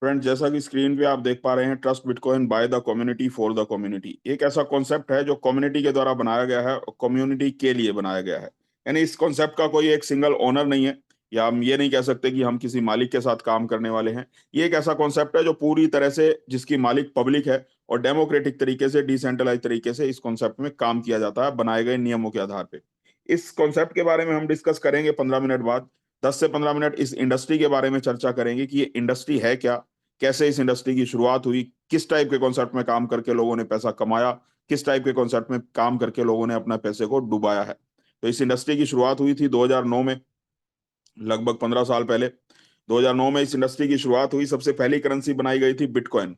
Friend, जैसा कि screen पे आप देख पा रहे हैं, trust bitcoin by the community for the community एक ऐसा कॉन्सेप्ट है जो कम्युनिटी के द्वारा बनाया गया है और कम्युनिटी के लिए बनाया गया है। यानी इस कॉन्सेप्ट का कोई एक सिंगल ओनर नहीं है, या हम ये नहीं कह सकते कि हम किसी मालिक के साथ काम करने वाले हैं। ये एक ऐसा कॉन्सेप्ट है जो पूरी तरह से जिसकी मालिक पब्लिक है, और डेमोक्रेटिक तरीके से, डिसेंट्रलाइज तरीके से इस कॉन्सेप्ट में काम किया जाता है बनाए गए नियमों के आधार पे। इस कॉन्सेप्ट के बारे में हम डिस्कस करेंगे 15 मिनट बाद। 10 से 15 मिनट इस इंडस्ट्री के बारे में चर्चा करेंगे कि ये इंडस्ट्री है क्या, कैसे इस इंडस्ट्री की शुरुआत हुई, किस टाइप के कॉन्सेप्ट में काम करके लोगों ने पैसा कमाया, किस टाइप के कॉन्सेप्ट में काम करके लोगों ने अपना पैसे को डुबाया है। तो इस इंडस्ट्री की शुरुआत हुई थी 2009 में, लगभग 15 साल पहले। 2009 में इस इंडस्ट्री की शुरुआत हुई। सबसे पहली करेंसी बनाई गई थी बिटकॉइन,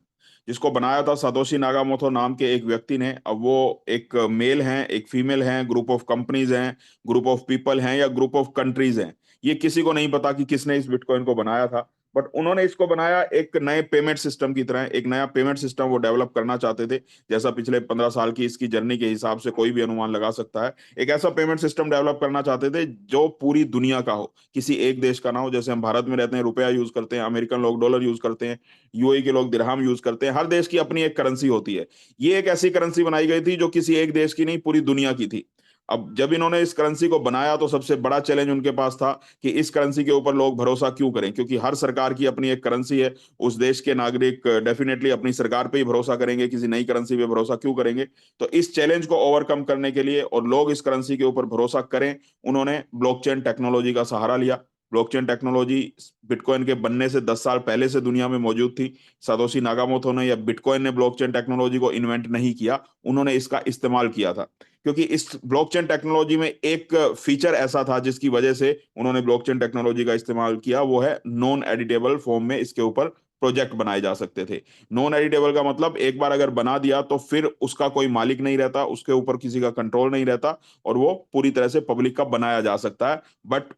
जिसको बनाया था सातोशी नागामोटो नाम के एक व्यक्ति ने। अब वो एक मेल हैं, एक फीमेल हैं, ग्रुप ऑफ कंपनीज हैं, ग्रुप ऑफ पीपल हैं, या ग्रुप ऑफ कंट्रीज हैं, ये किसी को नहीं पता कि किसने इस बिटकॉइन को बनाया था। बट उन्होंने इसको बनाया एक नए पेमेंट सिस्टम की तरह। एक नया पेमेंट सिस्टम वो डेवलप करना चाहते थे, जैसा पिछले 15 साल की इसकी जर्नी के हिसाब से कोई भी अनुमान लगा सकता है। एक ऐसा पेमेंट सिस्टम डेवलप करना चाहते थे जो पूरी दुनिया का हो, किसी एक देश का ना हो। जैसे हम भारत में रहते हैं, रुपया यूज करते हैं, अमेरिकन लोग डॉलर यूज करते हैं, यूएई के लोग दिरहम यूज करते हैं। हर देश की अपनी एक करेंसी होती है। ये एक ऐसी करेंसी बनाई गई थी जो किसी एक देश की नहीं, पूरी दुनिया की थी। अब जब इन्होंने इस करेंसी को बनाया तो सबसे बड़ा चैलेंज उनके पास था कि इस करेंसी के ऊपर लोग भरोसा क्यों करें, क्योंकि हर सरकार की अपनी एक करेंसी है। उस देश के नागरिक डेफिनेटली अपनी सरकार पे ही भरोसा करेंगे, किसी नई करेंसी पे भरोसा क्यों करेंगे। तो इस चैलेंज को ओवरकम करने के लिए और लोग इस करेंसी के ऊपर भरोसा करें, उन्होंने ब्लॉकचेन टेक्नोलॉजी का सहारा लिया। ब्लॉकचेन टेक्नोलॉजी बिटकॉइन के बनने से 10 साल पहले से दुनिया में मौजूद थी। सातोशी नागामोटो ने या बिटकॉइन ने ब्लॉकचेन टेक्नोलॉजी को इन्वेंट नहीं किया, उन्होंने इसका इस्तेमाल किया था। क्योंकि इस ब्लॉकचेन टेक्नोलॉजी में एक फीचर ऐसा था जिसकी वजह से उन्होंने ब्लॉकचेन टेक्नोलॉजी का इस्तेमाल किया, वो है नॉन एडिटेबल फॉर्म में इसके ऊपर प्रोजेक्ट बनाए जा सकते थे। नॉन एडिटेबल का मतलब एक बार अगर बना दिया तो फिर उसका कोई मालिक नहीं रहता, उसके ऊपर किसी का कंट्रोल नहीं रहता, और वो पूरी तरह से पब्लिक का बनाया जा सकता है। बट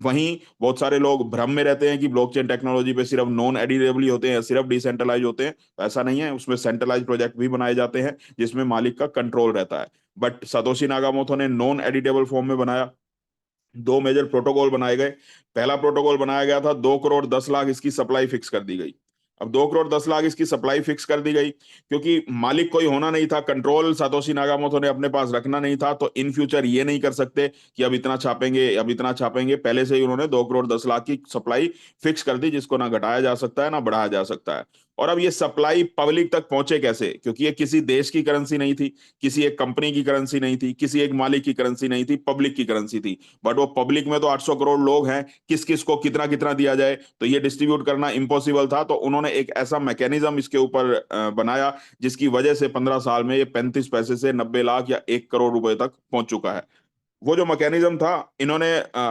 वहीं बहुत सारे लोग भ्रम में रहते हैं कि ब्लॉकचेन टेक्नोलॉजी पे सिर्फ नॉन एडिटेबल ही होते हैं या सिर्फ डिसेंट्रलाइज होते हैं। तो ऐसा नहीं है, उसमें सेंट्रलाइज प्रोजेक्ट भी बनाए जाते हैं जिसमें मालिक का कंट्रोल रहता है। बट सतोशी नागामोटो ने नॉन एडिटेबल फॉर्म में बनाया। दो मेजर प्रोटोकॉल बनाए गए। पहला प्रोटोकॉल बनाया गया था, 2 करोड़ 10 लाख इसकी सप्लाई फिक्स कर दी गई। अब 2 करोड़ 10 लाख इसकी सप्लाई फिक्स कर दी गई क्योंकि मालिक कोई होना नहीं था, कंट्रोल सातोशी नागामोटो ने अपने पास रखना नहीं था। तो इन फ्यूचर ये नहीं कर सकते कि अब इतना छापेंगे, अब इतना छापेंगे। पहले से ही उन्होंने 2 करोड़ 10 लाख की सप्लाई फिक्स कर दी, जिसको ना घटाया जा सकता है ना बढ़ाया जा सकता है। और अब ये सप्लाई पब्लिक तक पहुंचे कैसे, क्योंकि ये किसी देश की करेंसी नहीं थी, किसी एक कंपनी की करेंसी नहीं थी, किसी एक मालिक की करेंसी नहीं थी, पब्लिक की करेंसी थी। बट वो पब्लिक में तो 800 करोड़ लोग हैं, किस किस को कितना कितना दिया जाए, तो ये डिस्ट्रीब्यूट करना इम्पॉसिबल था। तो उन्होंने एक ऐसा मैकेनिज्म इसके ऊपर बनाया, जिसकी वजह से 15 साल में ये 35 पैसे से 90 लाख या 1 करोड़ रुपए तक पहुंच चुका है। वो जो मैकेनिज्म था, इन्होंने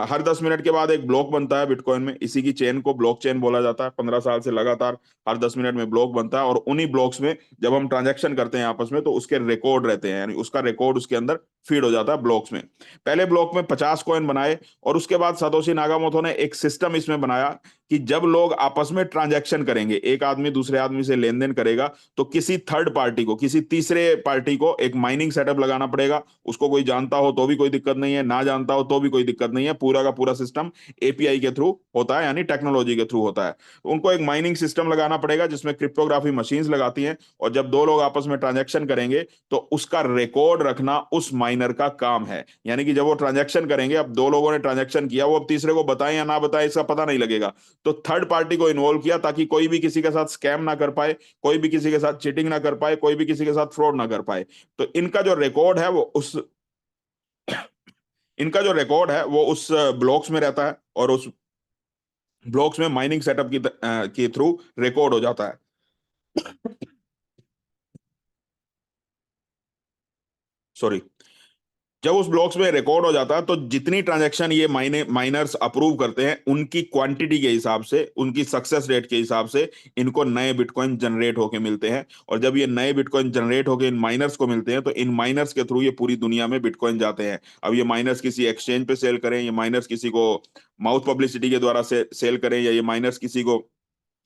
हर 10 मिनट के बाद एक ब्लॉक बनता है बिटकॉइन में, इसी की चेन को ब्लॉक चेन बोला जाता है। 15 साल से लगातार हर 10 मिनट में ब्लॉक बनता है, और उन्हीं ब्लॉक्स में जब हम ट्रांजैक्शन करते हैं आपस में तो उसके रिकॉर्ड रहते हैं, यानी उसका रिकॉर्ड उसके अंदर फीड हो जाता है ब्लॉक्स में। पहले ब्लॉक में 50 कॉइन बनाए, और उसके बाद सातोशी नागामोटो ने एक सिस्टम इसमें बनाया कि जब लोग आपस में ट्रांजैक्शन करेंगे, एक आदमी दूसरे आदमी से लेन देन करेगा, तो किसी थर्ड पार्टी को, किसी तीसरे पार्टी को एक माइनिंग सेटअप लगाना पड़ेगा। उसको कोई जानता हो तो भी कोई दिक्कत नहीं है, ना जानता हो तो भी कोई दिक्कत नहीं है। पूरा का पूरा सिस्टम एपीआई के थ्रू होता है, यानी टेक्नोलॉजी के थ्रू होता है। तो उनको एक माइनिंग सिस्टम लगाना पड़ेगा जिसमें क्रिप्टोग्राफी मशीन्स लगाती हैं, और जब दो लोग आपस में ट्रांजैक्शन करेंगे तो उसका रिकॉर्ड रखना उस माइनर का काम है। यानी कि जब वो ट्रांजैक्शन करेंगे, अब दो लोगों ने ट्रांजैक्शन किया, वो अब तीसरे को बताएं या ना बताएं इसका पता नहीं लगेगा। तो थर्ड पार्टी को इन्वॉल्व किया ताकि कोई भी किसी के साथ स्कैम ना कर पाए, कोई भी किसी के साथ चीटिंग ना कर पाए, कोई भी किसी के साथ फ्रॉड ना कर पाए। तो इनका जो रिकॉर्ड है वो उस ब्लॉक्स में रहता है, और उस ब्लॉक्स में माइनिंग सेटअप के थ्रू रिकॉर्ड हो जाता है। सॉरी। जब उस ब्लॉक्स में रिकॉर्ड हो जाता है तो जितनी ट्रांजैक्शन ये माइनर्स अप्रूव करते हैं, उनकी क्वांटिटी के हिसाब से, उनकी सक्सेस रेट के हिसाब से इनको नए बिटकॉइन जनरेट होके मिलते हैं। और जब ये नए बिटकॉइन जनरेट होके इन माइनर्स को मिलते हैं तो इन माइनर्स के थ्रू ये पूरी दुनिया में बिटकॉइन जाते हैं। अब ये माइनर्स किसी एक्सचेंज पे सेल करें, ये माइनर्स किसी को माउथ पब्लिसिटी के द्वारा से सेल करें, या ये माइनर्स किसी को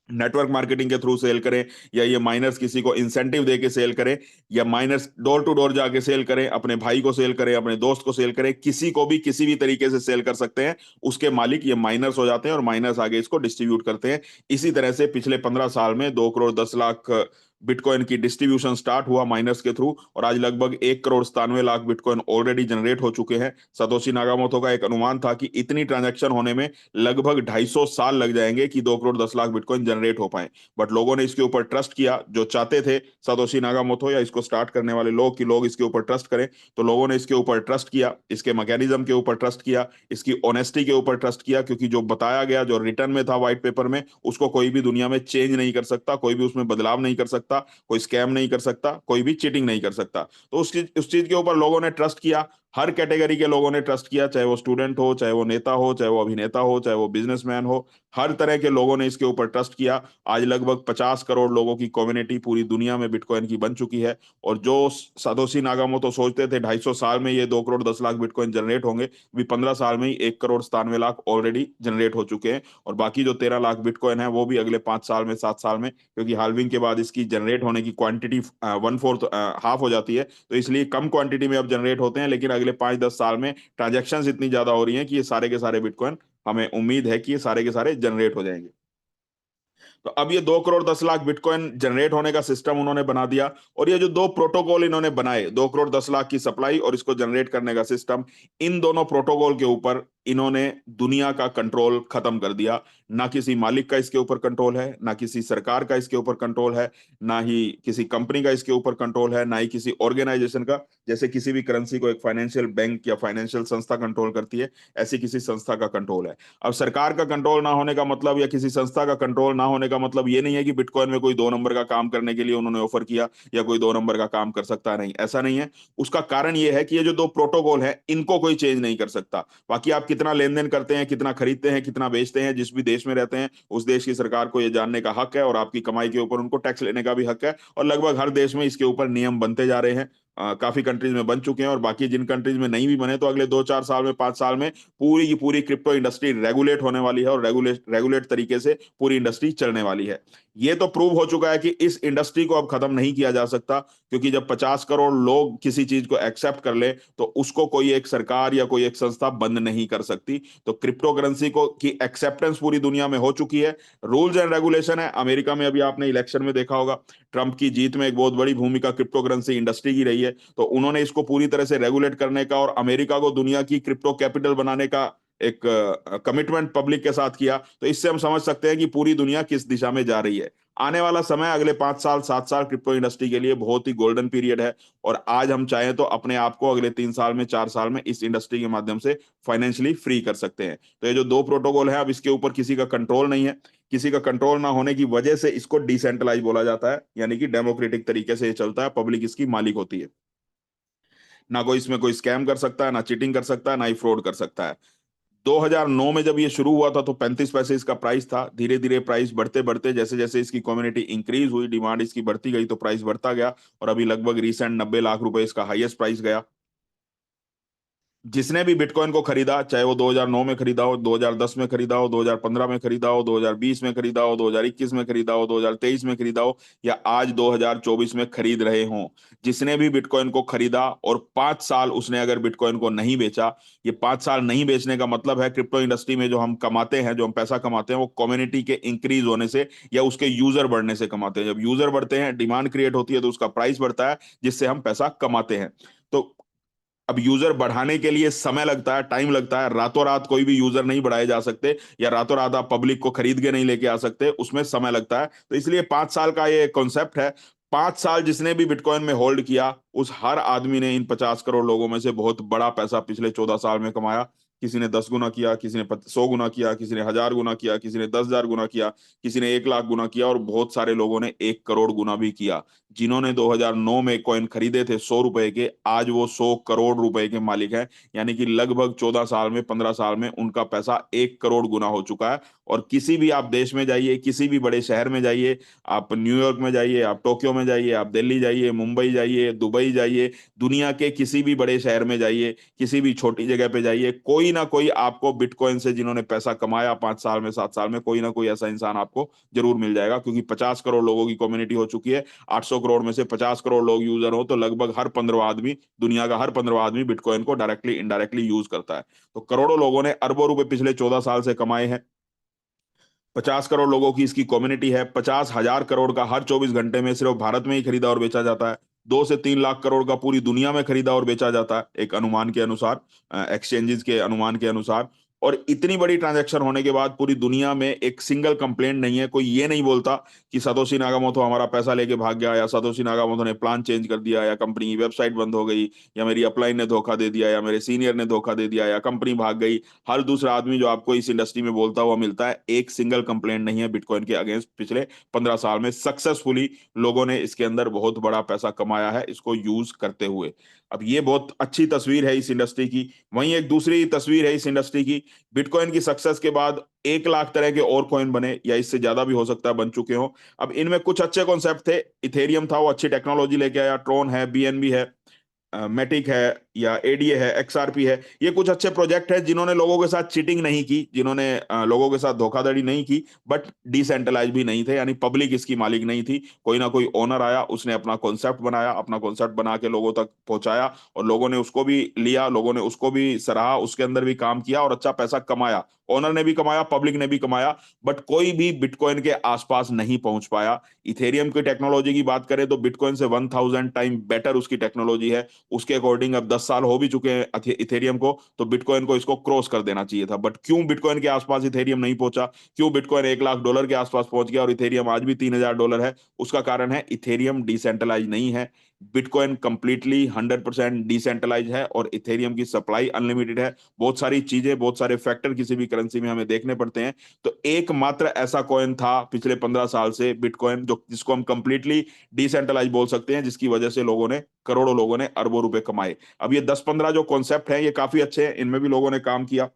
नेटवर्क मार्केटिंग के थ्रू सेल करें, या ये माइनर्स किसी को इंसेंटिव दे के सेल करें, या माइनर्स डोर टू डोर जाके सेल करें, अपने भाई को सेल करें, अपने दोस्त को सेल करें, किसी को भी किसी भी तरीके से सेल कर सकते हैं, उसके मालिक ये माइनर्स हो जाते हैं और माइनर्स आगे इसको डिस्ट्रीब्यूट करते हैं। इसी तरह से पिछले 15 साल में 2 करोड़ 10 लाख बिटकॉइन की डिस्ट्रीब्यूशन स्टार्ट हुआ माइनर्स के थ्रू, और आज लगभग 1 crore 97 lakh bitcoin already generate हो चुके हैं। सतोशी नागामोटो का एक अनुमान था कि इतनी ट्रांजैक्शन होने में लगभग 250 साल लग जाएंगे कि 2 करोड़ 10 लाख बिटकॉइन जनरेट हो पाए। बट लोगों ने इसके ऊपर ट्रस्ट किया, जो चाहते थे सतोशी नागामोटो या इसको स्टार्ट करने वाले लोग कि लोग इसके ऊपर ट्रस्ट करें, तो लोगों ने इसके ऊपर ट्रस्ट किया, इसके मैकेनिज्म के ऊपर ट्रस्ट किया, इसकी ऑनेस्टी के ऊपर ट्रस्ट किया, क्योंकि जो बताया गया, जो रिटर्न में था व्हाइट पेपर में, उसको कोई भी दुनिया में चेंज नहीं कर सकता, कोई भी उसमें बदलाव नहीं कर सकता, कोई स्कैम नहीं कर सकता, कोई भी चीटिंग नहीं कर सकता। तो उस चीज के ऊपर लोगों ने ट्रस्ट किया। हर कैटेगरी के लोगों ने ट्रस्ट किया, चाहे वो स्टूडेंट हो, चाहे वो नेता हो, चाहे वो अभिनेता हो, चाहे वो बिजनेसमैन हो, हर तरह के लोगों ने इसके ऊपर ट्रस्ट किया। आज लगभग 50 करोड़ लोगों की कम्युनिटी पूरी दुनिया में बिटकॉइन की बन चुकी है। और जो सातोशी नागामोटो सोचते थे 250 साल में ये 2 करोड़ 10 लाख बिटकॉइन जनरेट होंगे, भी 15 साल में ही 1 करोड़ 97 लाख ऑलरेडी जनरेट हो चुके हैं। और बाकी जो 13 लाख बिटकॉइन है वो भी अगले 5 साल में 7 साल में, क्योंकि हाल्विंग के बाद इसकी जनरेट होने की क्वांटिटी 1/4 हाफ हो जाती है, तो इसलिए कम क्वांटिटी में अब जनरेट होते हैं, लेकिन अगले 5-10 साल में ट्रांजेक्शन इतनी ज्यादा हो रही हैं कि ये सारे के सारे बिटकॉइन, हमें उम्मीद है कि ये सारे के सारे जनरेट हो जाएंगे। तो अब ये 2 करोड़ 10 लाख बिटकॉइन जनरेट होने का सिस्टम उन्होंने बना दिया। और ये जो दो प्रोटोकॉल इन्होंने बनाए, 2 करोड़ 10 लाख की सप्लाई और इसको जनरेट करने का सिस्टम, इन दोनों प्रोटोकॉल के ऊपर इन्होंने दुनिया का कंट्रोल खत्म कर दिया। ना किसी मालिक का इसके ऊपर कंट्रोल है, ना किसी सरकार का इसके ऊपर कंट्रोल है, ना ही किसी कंपनी का इसके ऊपर कंट्रोल है, ना ही किसी ऑर्गेनाइजेशन का। जैसे किसी भी करेंसी को एक फाइनेंशियल बैंक या फाइनेंशियल संस्था कंट्रोल करती है, ऐसी किसी संस्था का कंट्रोल है। अब सरकार का कंट्रोल ना होने का मतलब, या किसी संस्था का कंट्रोल ना होने का मतलब ये नहीं है कि बिटकॉइन में कोई 2 नंबर का काम करने के लिए उन्होंने ऑफर किया, या कोई 2 नंबर का काम कर सकता नहीं, ऐसा नहीं है। उसका कारण ये है कि ये जो दो प्रोटोकॉल है इनको कोई चेंज नहीं कर सकता। बाकी आप कितना लेन देन करते हैं, कितना खरीदते हैं, कितना बेचते हैं, जिस भी देश में रहते हैं उस देश की सरकार को ये जानने का हक है, और आपकी कमाई के ऊपर उनको टैक्स लेने का भी हक है। और लगभग हर देश में इसके ऊपर नियम बनते जा रहे हैं। काफी कंट्रीज में बन चुके हैं, और बाकी जिन कंट्रीज में नहीं भी बने तो अगले 2-4 साल में 5 साल में पूरी की पूरी क्रिप्टो इंडस्ट्री रेगुलेट होने वाली है, और रेगुलेट तरीके से पूरी इंडस्ट्री चलने वाली है। ये तो प्रूव हो चुका है कि इस इंडस्ट्री को अब खत्म नहीं किया जा सकता, क्योंकि जब 50 करोड़ लोग किसी चीज को एक्सेप्ट कर ले तो उसको कोई एक सरकार या कोई एक संस्था बंद नहीं कर सकती। तो क्रिप्टो करेंसी को की एक्सेप्टेंस पूरी दुनिया में हो चुकी है। रूल्स एंड रेगुलेशन है। अमेरिका में अभी आपने इलेक्शन में देखा होगा, ट्रंप की जीत में एक बहुत बड़ी भूमिका क्रिप्टो करेंसी इंडस्ट्री की रही है। तो उन्होंने इसको पूरी तरह से रेगुलेट करने का और अमेरिका को दुनिया की क्रिप्टो कैपिटल बनाने का एक कमिटमेंट पब्लिक के साथ किया। तो इससे हम समझ सकते हैं कि पूरी दुनिया किस दिशा में जा रही है। आने वाला समय अगले 5 साल 7 साल क्रिप्टो इंडस्ट्री के लिए बहुत ही गोल्डन पीरियड है। और आज हम चाहें तो अपने आप को अगले 3 साल में 4 साल में इस इंडस्ट्री के माध्यम से फाइनेंशियली फ्री कर सकते हैं। तो ये जो दो प्रोटोकॉल है, अब इसके ऊपर किसी का कंट्रोल नहीं है। किसी का कंट्रोल ना होने की वजह से इसको डिसेंट्रलाइज बोला जाता है, यानी कि डेमोक्रेटिक तरीके से ये चलता है, पब्लिक इसकी मालिक होती है। ना कोई इसमें कोई स्कैम कर सकता है, ना चीटिंग कर सकता है, ना ही फ्रॉड कर सकता है। 2009 में जब ये शुरू हुआ था तो 35 पैसे इसका प्राइस था। धीरे धीरे प्राइस बढ़ते बढ़ते, जैसे जैसे इसकी कम्युनिटी इंक्रीज हुई, डिमांड इसकी बढ़ती गई, तो प्राइस बढ़ता गया। और अभी लगभग रिसेंट 90 लाख रुपए इसका हाईएस्ट प्राइस गया। जिसने भी बिटकॉइन को खरीदा, चाहे वो 2009 में खरीदा हो, 2010 में खरीदा हो, 2015 में खरीदा हो, 2020 में खरीदा हो, 2021 में खरीदा हो, 2023 में खरीदा हो, या आज 2024 में खरीद रहे हो, जिसने भी बिटकॉइन को खरीदा और 5 साल उसने अगर बिटकॉइन को नहीं बेचा, ये 5 साल नहीं बेचने का मतलब है क्रिप्टो इंडस्ट्री में जो हम कमाते हैं, जो हम पैसा कमाते हैं, वो कम्युनिटी के इंक्रीज होने से या उसके यूजर बढ़ने से कमाते हैं। जब यूजर बढ़ते हैं, डिमांड क्रिएट होती है, तो उसका प्राइस बढ़ता है, जिससे हम पैसा कमाते हैं। तो अब यूजर बढ़ाने के लिए समय लगता है, टाइम लगता है। रातों रात कोई भी यूजर नहीं बढ़ाए जा सकते, या रातों रात आप पब्लिक को खरीद के नहीं लेके आ सकते, उसमें समय लगता है। तो इसलिए 5 साल का ये कॉन्सेप्ट है। 5 साल जिसने भी बिटकॉइन में होल्ड किया, उस हर आदमी ने इन 50 करोड़ लोगों में से बहुत बड़ा पैसा पिछले 14 साल में कमाया। किसी ने 10 गुना किया, किसी ने 100 गुना किया, किसी ने 1000 गुना किया, किसी ने 10,000 गुना किया, किसी ने 1 लाख गुना किया, और बहुत सारे लोगों ने 1 करोड़ गुना भी किया। जिन्होंने 2009 में कॉइन खरीदे थे 100 रुपए के, आज वो 100 करोड़ रुपए के मालिक हैं। यानी कि लगभग 14 साल में, 15 साल में उनका पैसा 1 करोड़ गुना हो चुका है। और किसी भी आप देश में जाइए, किसी भी बड़े शहर में जाइए, आप न्यूयॉर्क में जाइए, आप टोक्यो में जाइए, आप दिल्ली जाइए, मुंबई जाइए, दुबई जाइए, दुनिया के किसी भी बड़े शहर में जाइए, किसी भी छोटी जगह पे जाइए, कोई ना कोई आपको बिटकॉइन से जिन्होंने पैसा कमाया 5 साल में, 7 साल में, कोई ना कोई ऐसा इंसान आपको जरूर मिल जाएगा। क्योंकि 50 करोड़ लोगों की कम्युनिटी हो चुकी है। 800 करोड़ में से 50 करोड़ लोग यूजर हो, तो लगभग हर 15वां आदमी, दुनिया का हर 15वां आदमी बिटकॉइन को डायरेक्टली इनडायरेक्टली यूज करता है। तो करोड़ों लोगों ने अरबों रुपए पिछले 14 साल से कमाए हैं। 50 करोड़ लोगों की इसकी कम्युनिटी है। 50,000 करोड़ का हर 24 घंटे में सिर्फ भारत में ही खरीदा और बेचा जाता है। 2 से 3 लाख करोड़ का पूरी दुनिया में खरीदा और बेचा जाता है, एक अनुमान के अनुसार, एक्सचेंजेस के अनुमान के अनुसार। और इतनी बड़ी ट्रांजैक्शन होने के बाद पूरी दुनिया में एक सिंगल कंप्लेंट नहीं है। कोई ये नहीं बोलता कि सतोशी नागामोटो हमारा पैसा लेके भाग गया, या सतोशी नागामोटो ने प्लान चेंज कर दिया, या कंपनी की वेबसाइट बंद हो गई, या मेरी अपलाइन ने धोखा दे दिया, या मेरे सीनियर ने धोखा दे दिया, या कंपनी भाग गई। हर दूसरा आदमी जो आपको इस इंडस्ट्री में बोलता हुआ मिलता है, एक सिंगल कंप्लेंट नहीं है बिटकॉइन के अगेंस्ट। पिछले 15 साल में सक्सेसफुली लोगों ने इसके अंदर बहुत बड़ा पैसा कमाया है इसको यूज करते हुए। अब ये बहुत अच्छी तस्वीर है इस इंडस्ट्री की। वहीं एक दूसरी तस्वीर है इस इंडस्ट्री की। बिटकॉइन की सक्सेस के बाद 1 लाख तरह के और कॉइन बने, या इससे ज्यादा भी हो सकता है बन चुके हो। अब इनमें कुछ अच्छे कॉन्सेप्ट थे। इथेरियम था, वो अच्छी टेक्नोलॉजी लेके आया। ट्रोन है, बीएनबी है, मैटिक है, या एडीए है, एक्सआरपी है। ये कुछ अच्छे प्रोजेक्ट है जिन्होंने लोगों के साथ चीटिंग नहीं की, जिन्होंने लोगों के साथ धोखाधड़ी नहीं की, बट डिसेंट्रलाइज भी नहीं थे, यानी पब्लिक इसकी मालिक नहीं थी। कोई ना कोई ओनर आया, उसने अपना कॉन्सेप्ट बनाया, अपना कॉन्सेप्ट बना के लोगों तक पहुंचाया, और लोगों ने उसको भी लिया, लोगों ने उसको भी सराहा, उसके अंदर भी काम किया और अच्छा पैसा कमाया। ओनर ने भी कमाया, पब्लिक ने भी कमाया, बट कोई भी बिटकॉइन के आसपास नहीं पहुंच पाया। इथेरियम की टेक्नोलॉजी की बात करें तो बिटकॉइन से 1000 टाइम बेटर उसकी टेक्नोलॉजी है। उसके अकॉर्डिंग अब 10 साल हो भी चुके हैं इथेरियम को, तो बिटकॉइन को इसको क्रॉस कर देना चाहिए था। बट क्यों बिटकॉइन के आसपास इथेरियम नहीं पहुंचा? क्यों बिटकॉइन 1 लाख डॉलर के आसपास पहुंच गया और इथेरियम आज भी 3000 डॉलर है? उसका कारण है इथेरियम डिसेंट्रलाइज नहीं है। बिटकॉइन कंप्लीटली 100% डिसेंट्रलाइज है, और इथेरियम की सप्लाई अनलिमिटेड है। बहुत सारी चीजें, बहुत सारे फैक्टर किसी भी करेंसी में हमें देखने पड़ते हैं। तो एकमात्र ऐसा कॉइन था पिछले 15 साल से बिटकॉइन, जो जिसको हम कंप्लीटली डिसेंट्रलाइज बोल सकते हैं, जिसकी वजह से लोगों ने, करोड़ों लोगों ने अरबों रुपए कमाए। अब ये 10-15 जो कॉन्सेप्ट हैं, ये काफी अच्छे हैं, इनमें भी लोगों ने काम किया,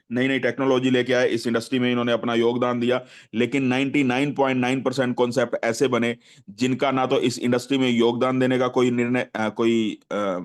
नई नई टेक्नोलॉजी लेके आए, इस इंडस्ट्री में इन्होंने अपना योगदान दिया। लेकिन 99.9% कॉन्सेप्ट ऐसे बने जिनका ना तो इस इंडस्ट्री में योगदान देने का कोई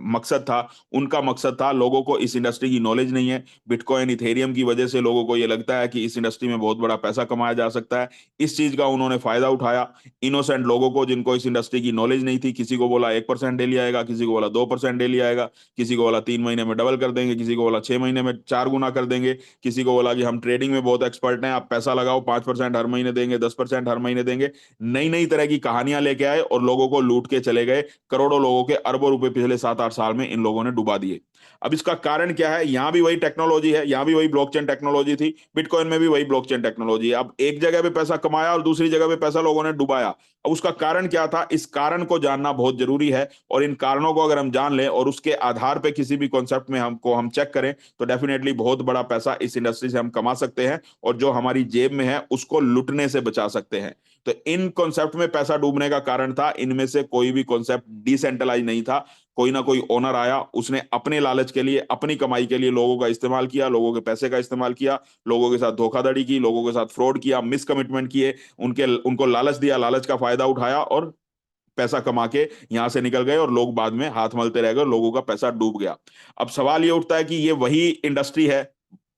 मकसद था। उनका मकसद था, लोगों को इस इंडस्ट्री की नॉलेज नहीं है। बिटकॉइन इथेरियम की वजह से लोगों को ये लगता है कि इस इंडस्ट्री में बहुत बड़ा पैसा कमाया जा सकता है। इस चीज का उन्होंने फायदा उठाया। इनोसेंट लोगों को, जिनको इस इंडस्ट्री की नॉलेज नहीं थी, किसी को बोला 1% डेली आएगा, किसी को बोला 2% डेली आएगा, किसी को बोला 3 महीने में डबल कर देंगे, किसी को बोला 6 महीने में 4 गुना कर देंगे, किसी को बोला कि हम ट्रेडिंग में बहुत एक्सपर्ट हैं, आप पैसा लगाओ, 5% हर महीने देंगे, 10% हर महीने देंगे। नई नई तरह की कहानियां लेके आए और लोगों को लूट के चले गए। करोड़ों लोगों के अरबों रुपए पिछले 7-8 साल में इन लोगों ने डुबा दिए। अब इसका कारण क्या है? यहां भी वही टेक्नोलॉजी है, यहां भी वही ब्लॉकचेन टेक्नोलॉजी थी, बिटकॉइन में भी वही ब्लॉकचेन टेक्नोलॉजी है। अब एक जगह पे पैसा कमाया और दूसरी जगह पे पैसा लोगों ने डुबाया। अब उसका कारण क्या था? इस कारण को जानना बहुत जरूरी है। और इन कारणों को अगर हम जान लें और उसके आधार पे किसी भी कॉन्सेप्ट में हम चेक करें, तो डेफिनेटली बहुत बड़ा पैसा इस इंडस्ट्री से हम कमा सकते हैं, और जो हमारी जेब में है उसको लुटने से बचा सकते हैं। तो इन कॉन्सेप्ट में पैसा डूबने का कारण था, इनमें से कोई भी कॉन्सेप्ट डिसेंट्रलाइज नहीं था। कोई ना कोई ओनर आया, उसने अपने लालच के लिए, अपनी कमाई के लिए लोगों का इस्तेमाल किया, लोगों के पैसे का इस्तेमाल किया, लोगों के साथ धोखाधड़ी की, लोगों के साथ फ्रॉड किया, मिसकमिटमेंट किए, उनके उनको लालच दिया, लालच का फायदा उठाया, और पैसा कमा के यहां से निकल गए, और लोग बाद में हाथ मलते रह गए, लोगों का पैसा डूब गया। अब सवाल ये उठता है कि ये वही इंडस्ट्री है,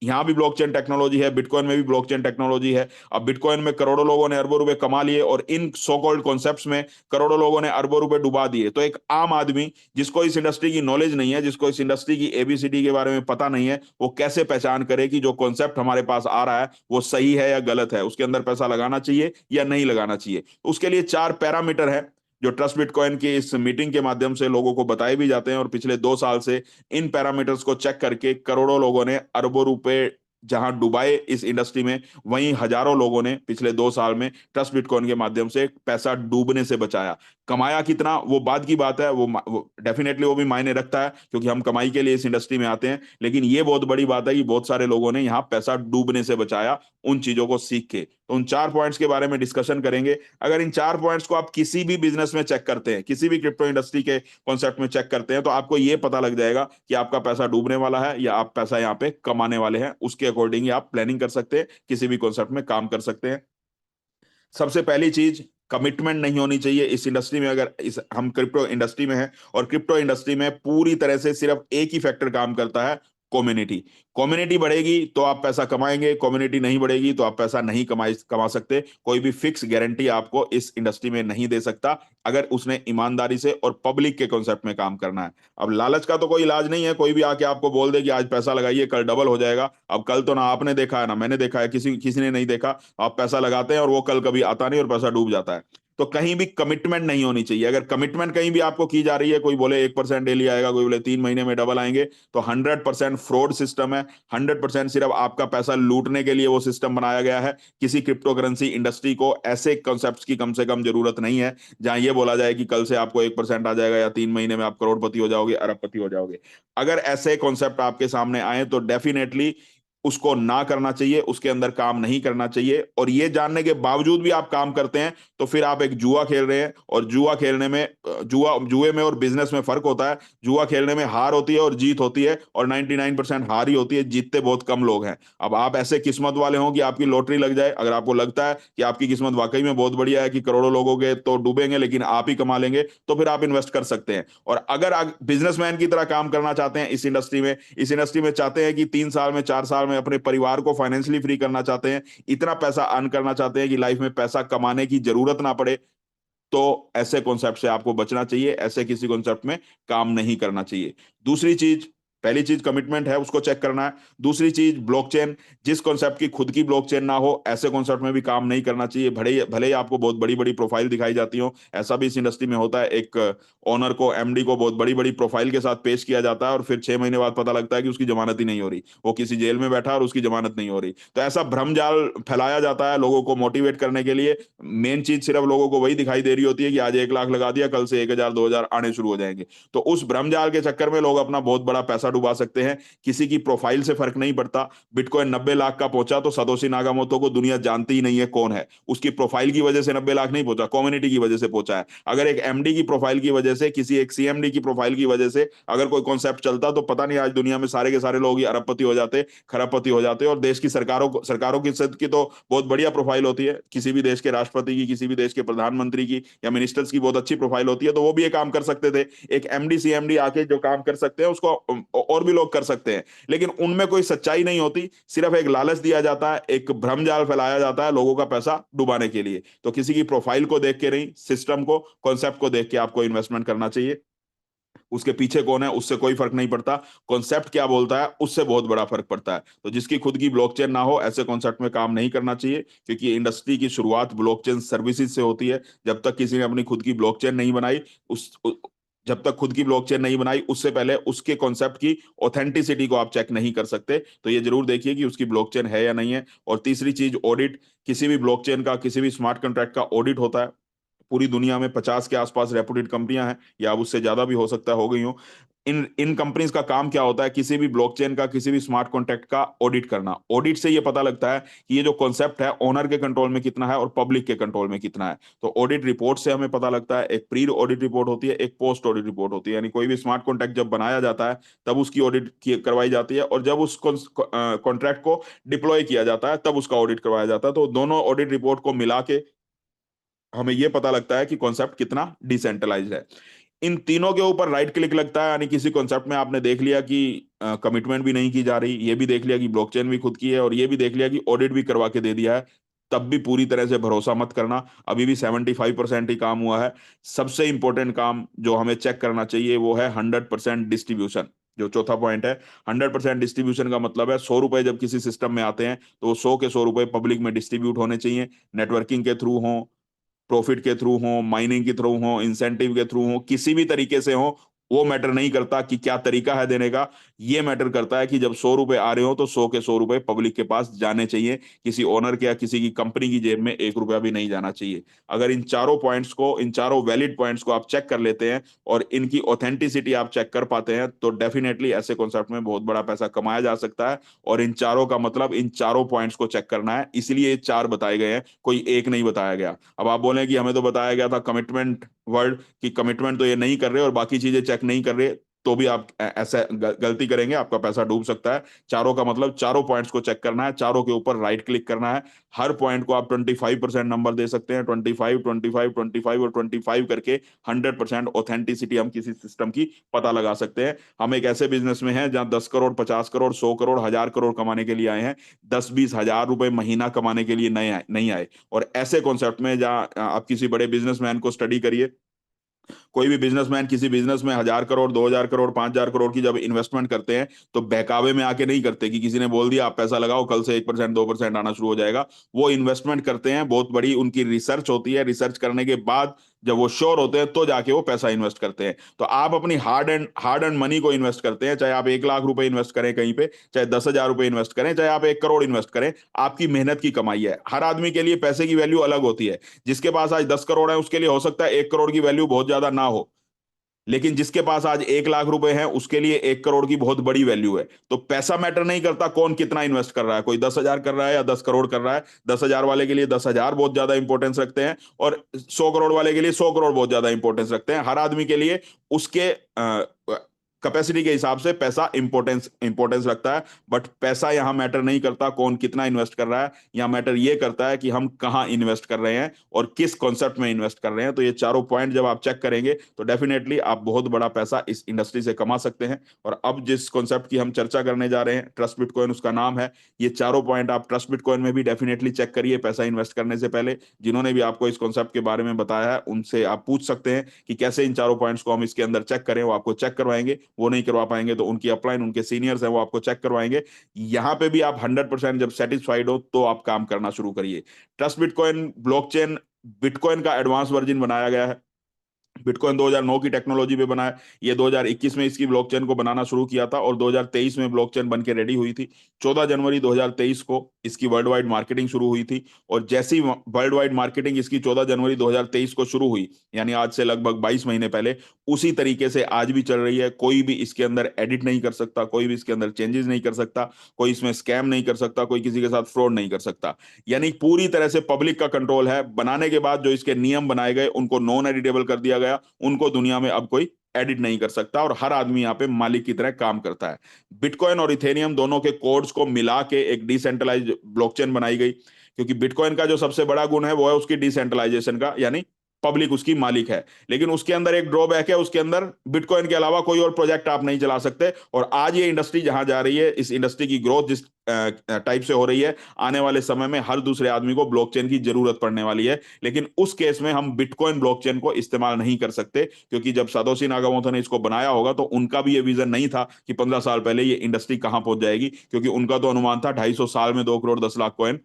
यहां भी ब्लॉकचेन टेक्नोलॉजी है, बिटकॉइन में भी ब्लॉकचेन टेक्नोलॉजी है। अब बिटकॉइन में करोड़ों लोगों ने अरबों रुपए कमा लिए, और इन सो कॉल्ड कॉन्सेप्ट्स में करोड़ों लोगों ने अरबों रुपए डुबा दिए। तो एक आम आदमी, जिसको इस इंडस्ट्री की नॉलेज नहीं है, जिसको इस इंडस्ट्री की एबीसीडी के बारे में पता नहीं है, वो कैसे पहचान करे कि जो कॉन्सेप्ट हमारे पास आ रहा है वो सही है या गलत है, उसके अंदर पैसा लगाना चाहिए या नहीं लगाना चाहिए? उसके लिए 4 पैरामीटर है, जो ट्रस्ट बिटकॉइन की इस मीटिंग के माध्यम से लोगों को बताए भी जाते हैं। और पिछले 2 साल से इन पैरामीटर्स को चेक करके करोड़ों लोगों ने अरबों रुपए जहां डुबाए इस इंडस्ट्री में, वहीं हजारों लोगों ने पिछले 2 साल में ट्रस्ट बिटकॉइन के माध्यम से पैसा डूबने से बचाया। कमाया कितना वो बाद की बात है, वो डेफिनेटली वो भी मायने रखता है, क्योंकि हम कमाई के लिए इस इंडस्ट्री में आते हैं। लेकिन ये बहुत बड़ी बात है कि बहुत सारे लोगों ने यहाँ पैसा डूबने से बचाया उन चीजों को सीख के। तो उन 4 पॉइंट्स के बारे में डिस्कशन करेंगे। अगर इन 4 पॉइंट्स को आप किसी भी बिजनेस में चेक करते हैं, किसी भी क्रिप्टो इंडस्ट्री के कॉन्सेप्ट में चेक करते हैं, तो आपको ये पता लग जाएगा कि आपका पैसा डूबने वाला है या आप पैसा यहाँ पे कमाने वाले हैं। उसके अकॉर्डिंग ही आप प्लानिंग कर सकते हैं, किसी भी कॉन्सेप्ट में काम कर सकते हैं। सबसे पहली चीज, कमिटमेंट नहीं होनी चाहिए इस इंडस्ट्री में। अगर इस हम क्रिप्टो इंडस्ट्री में हैं, और क्रिप्टो इंडस्ट्री में पूरी तरह से सिर्फ एक ही फैक्टर काम करता है, कम्युनिटी। कम्युनिटी बढ़ेगी तो आप पैसा कमाएंगे, कम्युनिटी नहीं बढ़ेगी तो आप पैसा नहीं कमा सकते। कोई भी फिक्स गारंटी आपको इस इंडस्ट्री में नहीं दे सकता, अगर उसने ईमानदारी से और पब्लिक के कॉन्सेप्ट में काम करना है। अब लालच का तो कोई इलाज नहीं है, कोई भी आके आपको बोल दे कि आज पैसा लगाइए कल डबल हो जाएगा। अब कल तो ना आपने देखा है ना मैंने देखा है, किसी किसी ने नहीं देखा। आप पैसा लगाते हैं और वो कल कभी आता नहीं और पैसा डूब जाता है। तो कहीं भी कमिटमेंट नहीं होनी चाहिए। अगर कमिटमेंट कहीं भी आपको की जा रही है, कोई बोले 1% डेली आएगा, कोई बोले 3 महीने में डबल आएंगे, तो 100% फ्रॉड सिस्टम है। 100% सिर्फ आपका पैसा लूटने के लिए वो सिस्टम बनाया गया है। किसी क्रिप्टो करेंसी इंडस्ट्री को ऐसे कॉन्सेप्ट्स की कम से कम जरूरत नहीं है जहां ये बोला जाए कि कल से आपको 1% आ जाएगा या 3 महीने में आप करोड़पति हो जाओगे, अरबपति हो जाओगे। अगर ऐसे कॉन्सेप्ट आपके सामने आए तो डेफिनेटली उसको ना करना चाहिए, उसके अंदर काम नहीं करना चाहिए। और ये जानने के बावजूद भी आप काम करते हैं तो फिर आप एक जुआ खेल रहे हैं। और जुआ खेलने में, जुए में और बिजनेस में फर्क होता है। जुआ खेलने में हार होती है और जीत होती है, और 99% हार ही होती है, जीतते बहुत कम लोग हैं। अब आप ऐसे किस्मत वाले हों कि आपकी लॉटरी लग जाए, अगर आपको लगता है कि आपकी किस्मत वाकई में बहुत बढ़िया है कि करोड़ों लोगों के तो डूबेंगे लेकिन आप ही कमा लेंगे, तो फिर आप इन्वेस्ट कर सकते हैं। और अगर आप बिजनेसमैन की तरह काम करना चाहते हैं इस इंडस्ट्री में चाहते हैं कि 3 साल में 4 साल में अपने परिवार को फाइनेंशियली फ्री करना चाहते हैं, इतना पैसा अर्न करना चाहते हैं कि लाइफ में पैसा कमाने की जरूरत ना पड़े, तो ऐसे कॉन्सेप्ट से आपको बचना चाहिए। ऐसे किसी कॉन्सेप्ट में काम नहीं करना चाहिए। दूसरी चीज, पहली चीज कमिटमेंट है, उसको चेक करना है। दूसरी चीज ब्लॉकचेन। जिस कॉन्सेप्ट की खुद की ब्लॉकचेन ना हो, ऐसे कॉन्सेप्ट में भी काम नहीं करना चाहिए। भले भले ही आपको बहुत बड़ी बड़ी प्रोफाइल दिखाई जाती हो। ऐसा भी इस इंडस्ट्री में होता है, एक ओनर को, एमडी को बहुत बड़ी बड़ी प्रोफाइल के साथ पेश किया जाता है और फिर 6 महीने बाद पता लगता है कि उसकी जमानत ही नहीं हो रही, वो किसी जेल में बैठा और उसकी जमानत नहीं हो रही। तो ऐसा भ्रम जाल फैलाया जाता है लोगों को मोटिवेट करने के लिए। मेन चीज सिर्फ लोगों को वही दिखाई दे रही होती है कि आज 1 लाख लगा दिया, कल से 1,000 2,000 आने शुरू हो जाएंगे। तो उस भ्रमजाल के चक्कर में लोग अपना बहुत बड़ा पैसा डुबा सकते हैं। किसी की प्रोफाइल से फर्क नहीं पड़ता। बिटकॉइन 90 लाख का पहुंचा तो सतोशी नागामोतो को दुनिया जानती ही नहीं है कौन है। उसकी प्रोफाइल की वजह से 90 लाख नहीं पहुंचा, कम्युनिटी की वजह से पहुंचा है। अगर एक एमडी की प्रोफाइल की वजह से, किसी एक सीएमडी की प्रोफाइल की वजह से अगर कोई कॉन्सेप्ट चलता, तो पता नहीं आज दुनिया में सारे के सारे लोग ही अरबपति हो जाते, खरबपति हो जाते। और देश की सरकारों की तो बहुत बढ़िया प्रोफाइल होती है। किसी भी देश के राष्ट्रपति की, किसी भी देश के प्रधानमंत्री की या मिनिस्टर्स की बहुत अच्छी प्रोफाइल होती है, तो वो भी ये काम कर सकते थे। एक एमडी सीएमडी आके जो काम कर सकते हैं उसको और भी लोग कर सकते हैं। लेकिन उनमें कोई सच्चाई नहीं होती, सिर्फ एक लालच दिया जाता है, एक भ्रमजाल फैलाया जाता है लोगों का पैसा डुबाने के लिए। तो किसी की प्रोफाइल को देख के नहीं, सिस्टम को, कॉन्सेप्ट को देख के आपको इन्वेस्टमेंट करना चाहिए। उसके पीछे कौन है उससे कोई फर्क नहीं पड़ता, कॉन्सेप्ट क्या बोलता है उससे बहुत बड़ा फर्क पड़ता है। तो जिसकी खुद की ब्लॉकचेन ना हो, ऐसे कॉन्सेप्ट में काम नहीं करना चाहिए, क्योंकि इंडस्ट्री की शुरुआत ब्लॉकचेन सर्विसेज से होती है। जब तक किसी ने अपनी खुद की ब्लॉकचेन नहीं बनाई, उस जब तक खुद की ब्लॉकचेन नहीं बनाई, उससे पहले उसके कॉन्सेप्ट की ऑथेंटिसिटी को आप चेक नहीं कर सकते। तो ये जरूर देखिए कि उसकी ब्लॉकचेन है या नहीं है। और तीसरी चीज, ऑडिट। किसी भी ब्लॉकचेन का, किसी भी स्मार्ट कॉन्ट्रैक्ट का ऑडिट होता है। पूरी दुनिया में 50 के आसपास रेपुटेड कंपनियां हैं, या अब उससे ज्यादा भी हो सकता है हो गई हो। इन इन कंपनीज का काम क्या होता है, किसी भी ब्लॉकचेन का, किसी भी स्मार्ट कॉन्ट्रैक्ट का ऑडिट करना। ऑडिट से ये पता लगता है कि ये जो कॉन्सेप्ट है ओनर के कंट्रोल में कितना है और पब्लिक के कंट्रोल में कितना है। तो ऑडिट रिपोर्ट से हमें पता लगता है। एक प्री ऑडिट रिपोर्ट होती है, एक पोस्ट ऑडिट रिपोर्ट होती है। यानी कोई भी स्मार्ट कॉन्ट्रैक्ट जब बनाया जाता है तब उसकी ऑडिट करवाई जाती है, और जब उस कॉन्ट्रैक्ट को डिप्लॉय किया जाता है तब उसका ऑडिट करवाया जाता है। तो दोनों ऑडिट रिपोर्ट को मिला के हमें यह पता लगता है कि कॉन्सेप्ट कितना डिसेंट्रलाइज्ड है। इन तीनों के ऊपर राइट क्लिक लगता है, यानी किसी कॉन्सेप्ट में आपने देख लिया कि कमिटमेंट भी नहीं की जा रही, ये भी देख लिया कि ब्लॉकचेन भी खुद की है, और ये भी देख लिया कि ऑडिट भी करवा के दे दिया है, तब भी पूरी तरह से भरोसा मत करना। अभी भी 75% ही काम हुआ है। सबसे इंपॉर्टेंट काम जो हमें चेक करना चाहिए वो है 100% डिस्ट्रीब्यूशन। जो चौथा पॉइंट है, 100% डिस्ट्रीब्यूशन का मतलब है 100 रुपए जब किसी सिस्टम में आते हैं तो वो 100 के 100 रुपए पब्लिक में डिस्ट्रीब्यूट होने चाहिए। नेटवर्किंग के थ्रू हो, प्रॉफिट के थ्रू हो, माइनिंग के थ्रू हो, इंसेंटिव के थ्रू हो, किसी भी तरीके से हो, वो मैटर नहीं करता कि क्या तरीका है देने का। ये मैटर करता है कि जब 100 रुपए आ रहे हो तो 100 के 100 रुपए पब्लिक के पास जाने चाहिए, किसी ओनर के या किसी की कंपनी की जेब में 1 रुपया भी नहीं जाना चाहिए। अगर इन चारों पॉइंट्स को, इन चारों वैलिड पॉइंट्स को आप चेक कर लेते हैं और इनकी ऑथेंटिसिटी आप चेक कर पाते हैं, तो डेफिनेटली ऐसे कॉन्सेप्ट में बहुत बड़ा पैसा कमाया जा सकता है। और इन चारों का मतलब इन चारों पॉइंट्स को चेक करना है, इसलिए ये चार बताए गए हैं, कोई एक नहीं बताया गया। अब आप बोलें कि हमें तो बताया गया था कमिटमेंट वर्ड, कि कमिटमेंट तो ये नहीं कर रहे और बाकी चीजें चेक नहीं कर रहे, तो भी आप ऐसा गलती करेंगे, आपका पैसा डूब सकता है। चारों का मतलब चारों पॉइंट्स को चेक करना है, चारों के ऊपर राइट क्लिक करना है। हर पॉइंट को आप 25% नंबर दे सकते हैं, 25, 25, 25 और 25 करके 100% ऑथेंटिसिटी हम किसी सिस्टम की पता लगा सकते हैं। हम एक ऐसे बिजनेस में हैं जहां 10 करोड़, 50 करोड़, 100 करोड़, 1,000 करोड़ कमाने के लिए आए हैं, 10-20 हजार रुपए महीना कमाने के लिए नहीं आए। और ऐसे कॉन्सेप्ट में जहां आप किसी बड़े बिजनेसमैन को स्टडी करिए, कोई भी बिजनेसमैन किसी बिजनेस में 1,000 करोड़, 2,000 करोड़, 5,000 करोड़ की जब इन्वेस्टमेंट करते हैं, तो बहकावे में आके नहीं करते कि किसी ने बोल दिया आप पैसा लगाओ, कल से 1%, 2% आना शुरू हो जाएगा। वो इन्वेस्टमेंट करते हैं, बहुत बड़ी उनकी रिसर्च होती है, रिसर्च करने के बाद जब वो श्योर होते हैं तो जाके वो पैसा इन्वेस्ट करते हैं। तो आप अपनी हार्ड एंड मनी को इन्वेस्ट करते हैं, चाहे आप 1 लाख रुपए इन्वेस्ट करें कहीं पे, चाहे 10,000 रुपए इन्वेस्ट करें, चाहे आप 1 करोड़ इन्वेस्ट करें, आपकी मेहनत की कमाई है। हर आदमी के लिए पैसे की वैल्यू अलग होती है। जिसके पास आज 10 करोड़ है उसके लिए हो सकता है 1 करोड़ की वैल्यू बहुत ज्यादा ना हो, लेकिन जिसके पास आज 1 लाख रुपए हैं उसके लिए 1 करोड़ की बहुत बड़ी वैल्यू है। तो पैसा मैटर नहीं करता कौन कितना इन्वेस्ट कर रहा है, कोई 10,000 कर रहा है या 10 करोड़ कर रहा है। 10,000 वाले के लिए 10,000 बहुत ज्यादा इंपॉर्टेंस रखते हैं, और 100 करोड़ वाले के लिए 100 करोड़ बहुत ज्यादा इंपॉर्टेंस रखते हैं। हर आदमी के लिए उसके कैपेसिटी के हिसाब से पैसा इंपॉर्टेंस इंपॉर्टेंस रखता है। बट पैसा यहां मैटर नहीं करता कौन कितना इन्वेस्ट कर रहा है, यहां मैटर ये करता है कि हम कहां इन्वेस्ट कर रहे हैं और किस कॉन्सेप्ट में इन्वेस्ट कर रहे हैं। तो ये चारों पॉइंट जब आप चेक करेंगे तो डेफिनेटली आप बहुत बड़ा पैसा इस इंडस्ट्री से कमा सकते हैं। और अब जिस कॉन्सेप्ट की हम चर्चा करने जा रहे हैं, ट्रस्ट बिटकॉइन उसका नाम है। ये चारों पॉइंट आप ट्रस्ट बिटकॉइन में भी डेफिनेटली चेक करिए पैसा इन्वेस्ट करने से पहले। जिन्होंने भी आपको इस कॉन्सेप्ट के बारे में बताया है उनसे आप पूछ सकते हैं कि कैसे इन चारों पॉइंट्स को हम इसके अंदर चेक करें, वो आपको चेक करवाएंगे। वो नहीं करवा पाएंगे तो उनकी अपलाइन, उनके सीनियर्स हैं, वो आपको चेक करवाएंगे। यहाँ पे भी आप 100% जब सेटिस्फाइड हो तो आप काम करना शुरू करिए। ट्रस्ट बिटकॉइन ब्लॉकचेन बिटकॉइन का एडवांस वर्जन बनाया गया है। बिटकॉइन 2009 की टेक्नोलॉजी पे बना है। ये 2021 में इसकी ब्लॉकचेन को बनाना शुरू किया था और 2023 में ब्लॉकचेन बन के रेडी हुई थी। 14 जनवरी 2023 को इसकी वर्ल्ड वाइड मार्केटिंग शुरू हुई थी। और जैसी वर्ल्ड वाइड मार्केटिंग इसकी 14 जनवरी 2023 को शुरू हुई, यानी आज से लगभग 22 महीने पहले, उसी तरीके से आज भी चल रही है। कोई भी इसके अंदर एडिट नहीं कर सकता, कोई भी इसके अंदर चेंजेस नहीं कर सकता, कोई इसमें स्कैम नहीं कर सकता, कोई किसी के साथ फ्रॉड नहीं कर सकता। यानी पूरी तरह से पब्लिक का कंट्रोल है। बनाने के बाद जो इसके नियम बनाए गए उनको नॉन एडिटेबल कर दिया गया, उनको दुनिया में अब कोई एडिट नहीं कर सकता और हर आदमी यहाँ पे मालिक की तरह काम करता है। बिटकॉइन और इथेरियम दोनों के कोड्स को मिला के एक डिसेंट्रलाइज्ड ब्लॉकचेन बनाई गई, क्योंकि बिटकॉइन का जो सबसे बड़ा गुण है वो है उसकी डिसेंट्रलाइजेशन का, यानी पब्लिक उसकी मालिक है। लेकिन उसके अंदर एक ड्रॉबैक है, उसके अंदर बिटकॉइन के अलावा कोई और प्रोजेक्ट आप नहीं चला सकते। और आज ये इंडस्ट्री जहां जा रही है, इस इंडस्ट्री की ग्रोथ जिस टाइप से हो रही है, आने वाले समय में हर दूसरे आदमी को ब्लॉकचेन की जरूरत पड़ने वाली है। लेकिन उस केस में हम बिटकॉइन ब्लॉकचेन को इस्तेमाल नहीं कर सकते, क्योंकि जब सातोशी नाकामोटो ने इसको बनाया होगा तो उनका भी ये विजन नहीं था कि 15 साल पहले ये इंडस्ट्री कहां पहुंच जाएगी, क्योंकि उनका तो अनुमान था 250 साल में 2 करोड़ 10 लाख कॉइन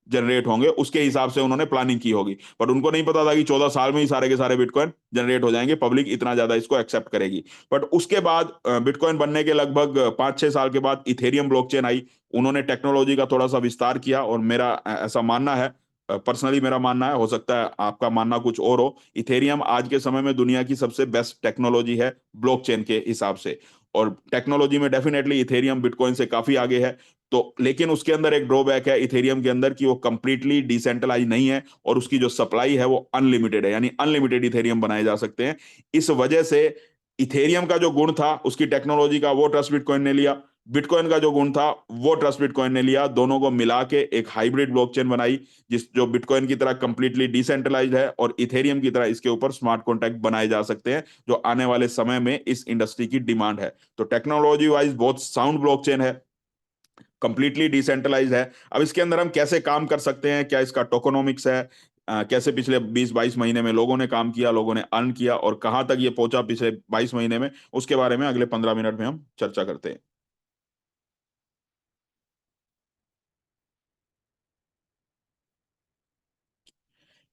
जनरेट होंगे, उसके हिसाब से उन्होंने प्लानिंग की होगी। बट उनको नहीं पता था कि 14 साल में ही सारे के सारे बिटकॉइन जनरेट हो जाएंगे, पब्लिक इतना ज्यादा इसको एक्सेप्ट करेगी। बट उसके बाद बिटकॉइन बनने के लगभग 5-6 साल के बाद इथेरियम ब्लॉकचेन आई। उन्होंने टेक्नोलॉजी का थोड़ा सा विस्तार किया और मेरा ऐसा मानना है, पर्सनली मेरा मानना है, हो सकता है आपका मानना कुछ और हो, इथेरियम आज के समय में दुनिया की सबसे बेस्ट टेक्नोलॉजी है ब्लॉकचेन के हिसाब से। और टेक्नोलॉजी में डेफिनेटली इथेरियम बिटकॉइन से काफी आगे है। तो लेकिन उसके अंदर एक ड्रॉबैक है इथेरियम के अंदर, कि वो कंप्लीटली डिसेंट्रलाइज नहीं है और उसकी जो सप्लाई है वो अनलिमिटेड है, यानी अनलिमिटेड इथेरियम बनाए जा सकते हैं। इस वजह से इथेरियम का जो गुण था उसकी टेक्नोलॉजी का, वो ट्रस्ट बिटकॉइन ने लिया। बिटकॉइन का जो गुण था वो ट्रस्ट बिटकॉइन ने लिया। दोनों को मिला के एक हाइब्रिड ब्लॉकचेन बनाई, जिस जो बिटकॉइन की तरह कंप्लीटली डिसेंट्रलाइज्ड है और इथेरियम की तरह इसके ऊपर स्मार्ट कॉन्ट्रैक्ट बनाए जा सकते हैं, जो आने वाले समय में इस इंडस्ट्री की डिमांड है। तो टेक्नोलॉजी वाइज बहुत साउंड ब्लॉकचेन है, कंप्लीटली डिसेंट्रलाइज है। अब इसके अंदर हम कैसे काम कर सकते हैं, क्या इसका टोकोनॉमिक्स है, कैसे पिछले 20-22 महीने में लोगों ने काम किया, लोगों ने अर्न किया और कहां तक ये पहुंचा पिछले 22 महीने में, उसके बारे में अगले 15 मिनट में हम चर्चा करते हैं।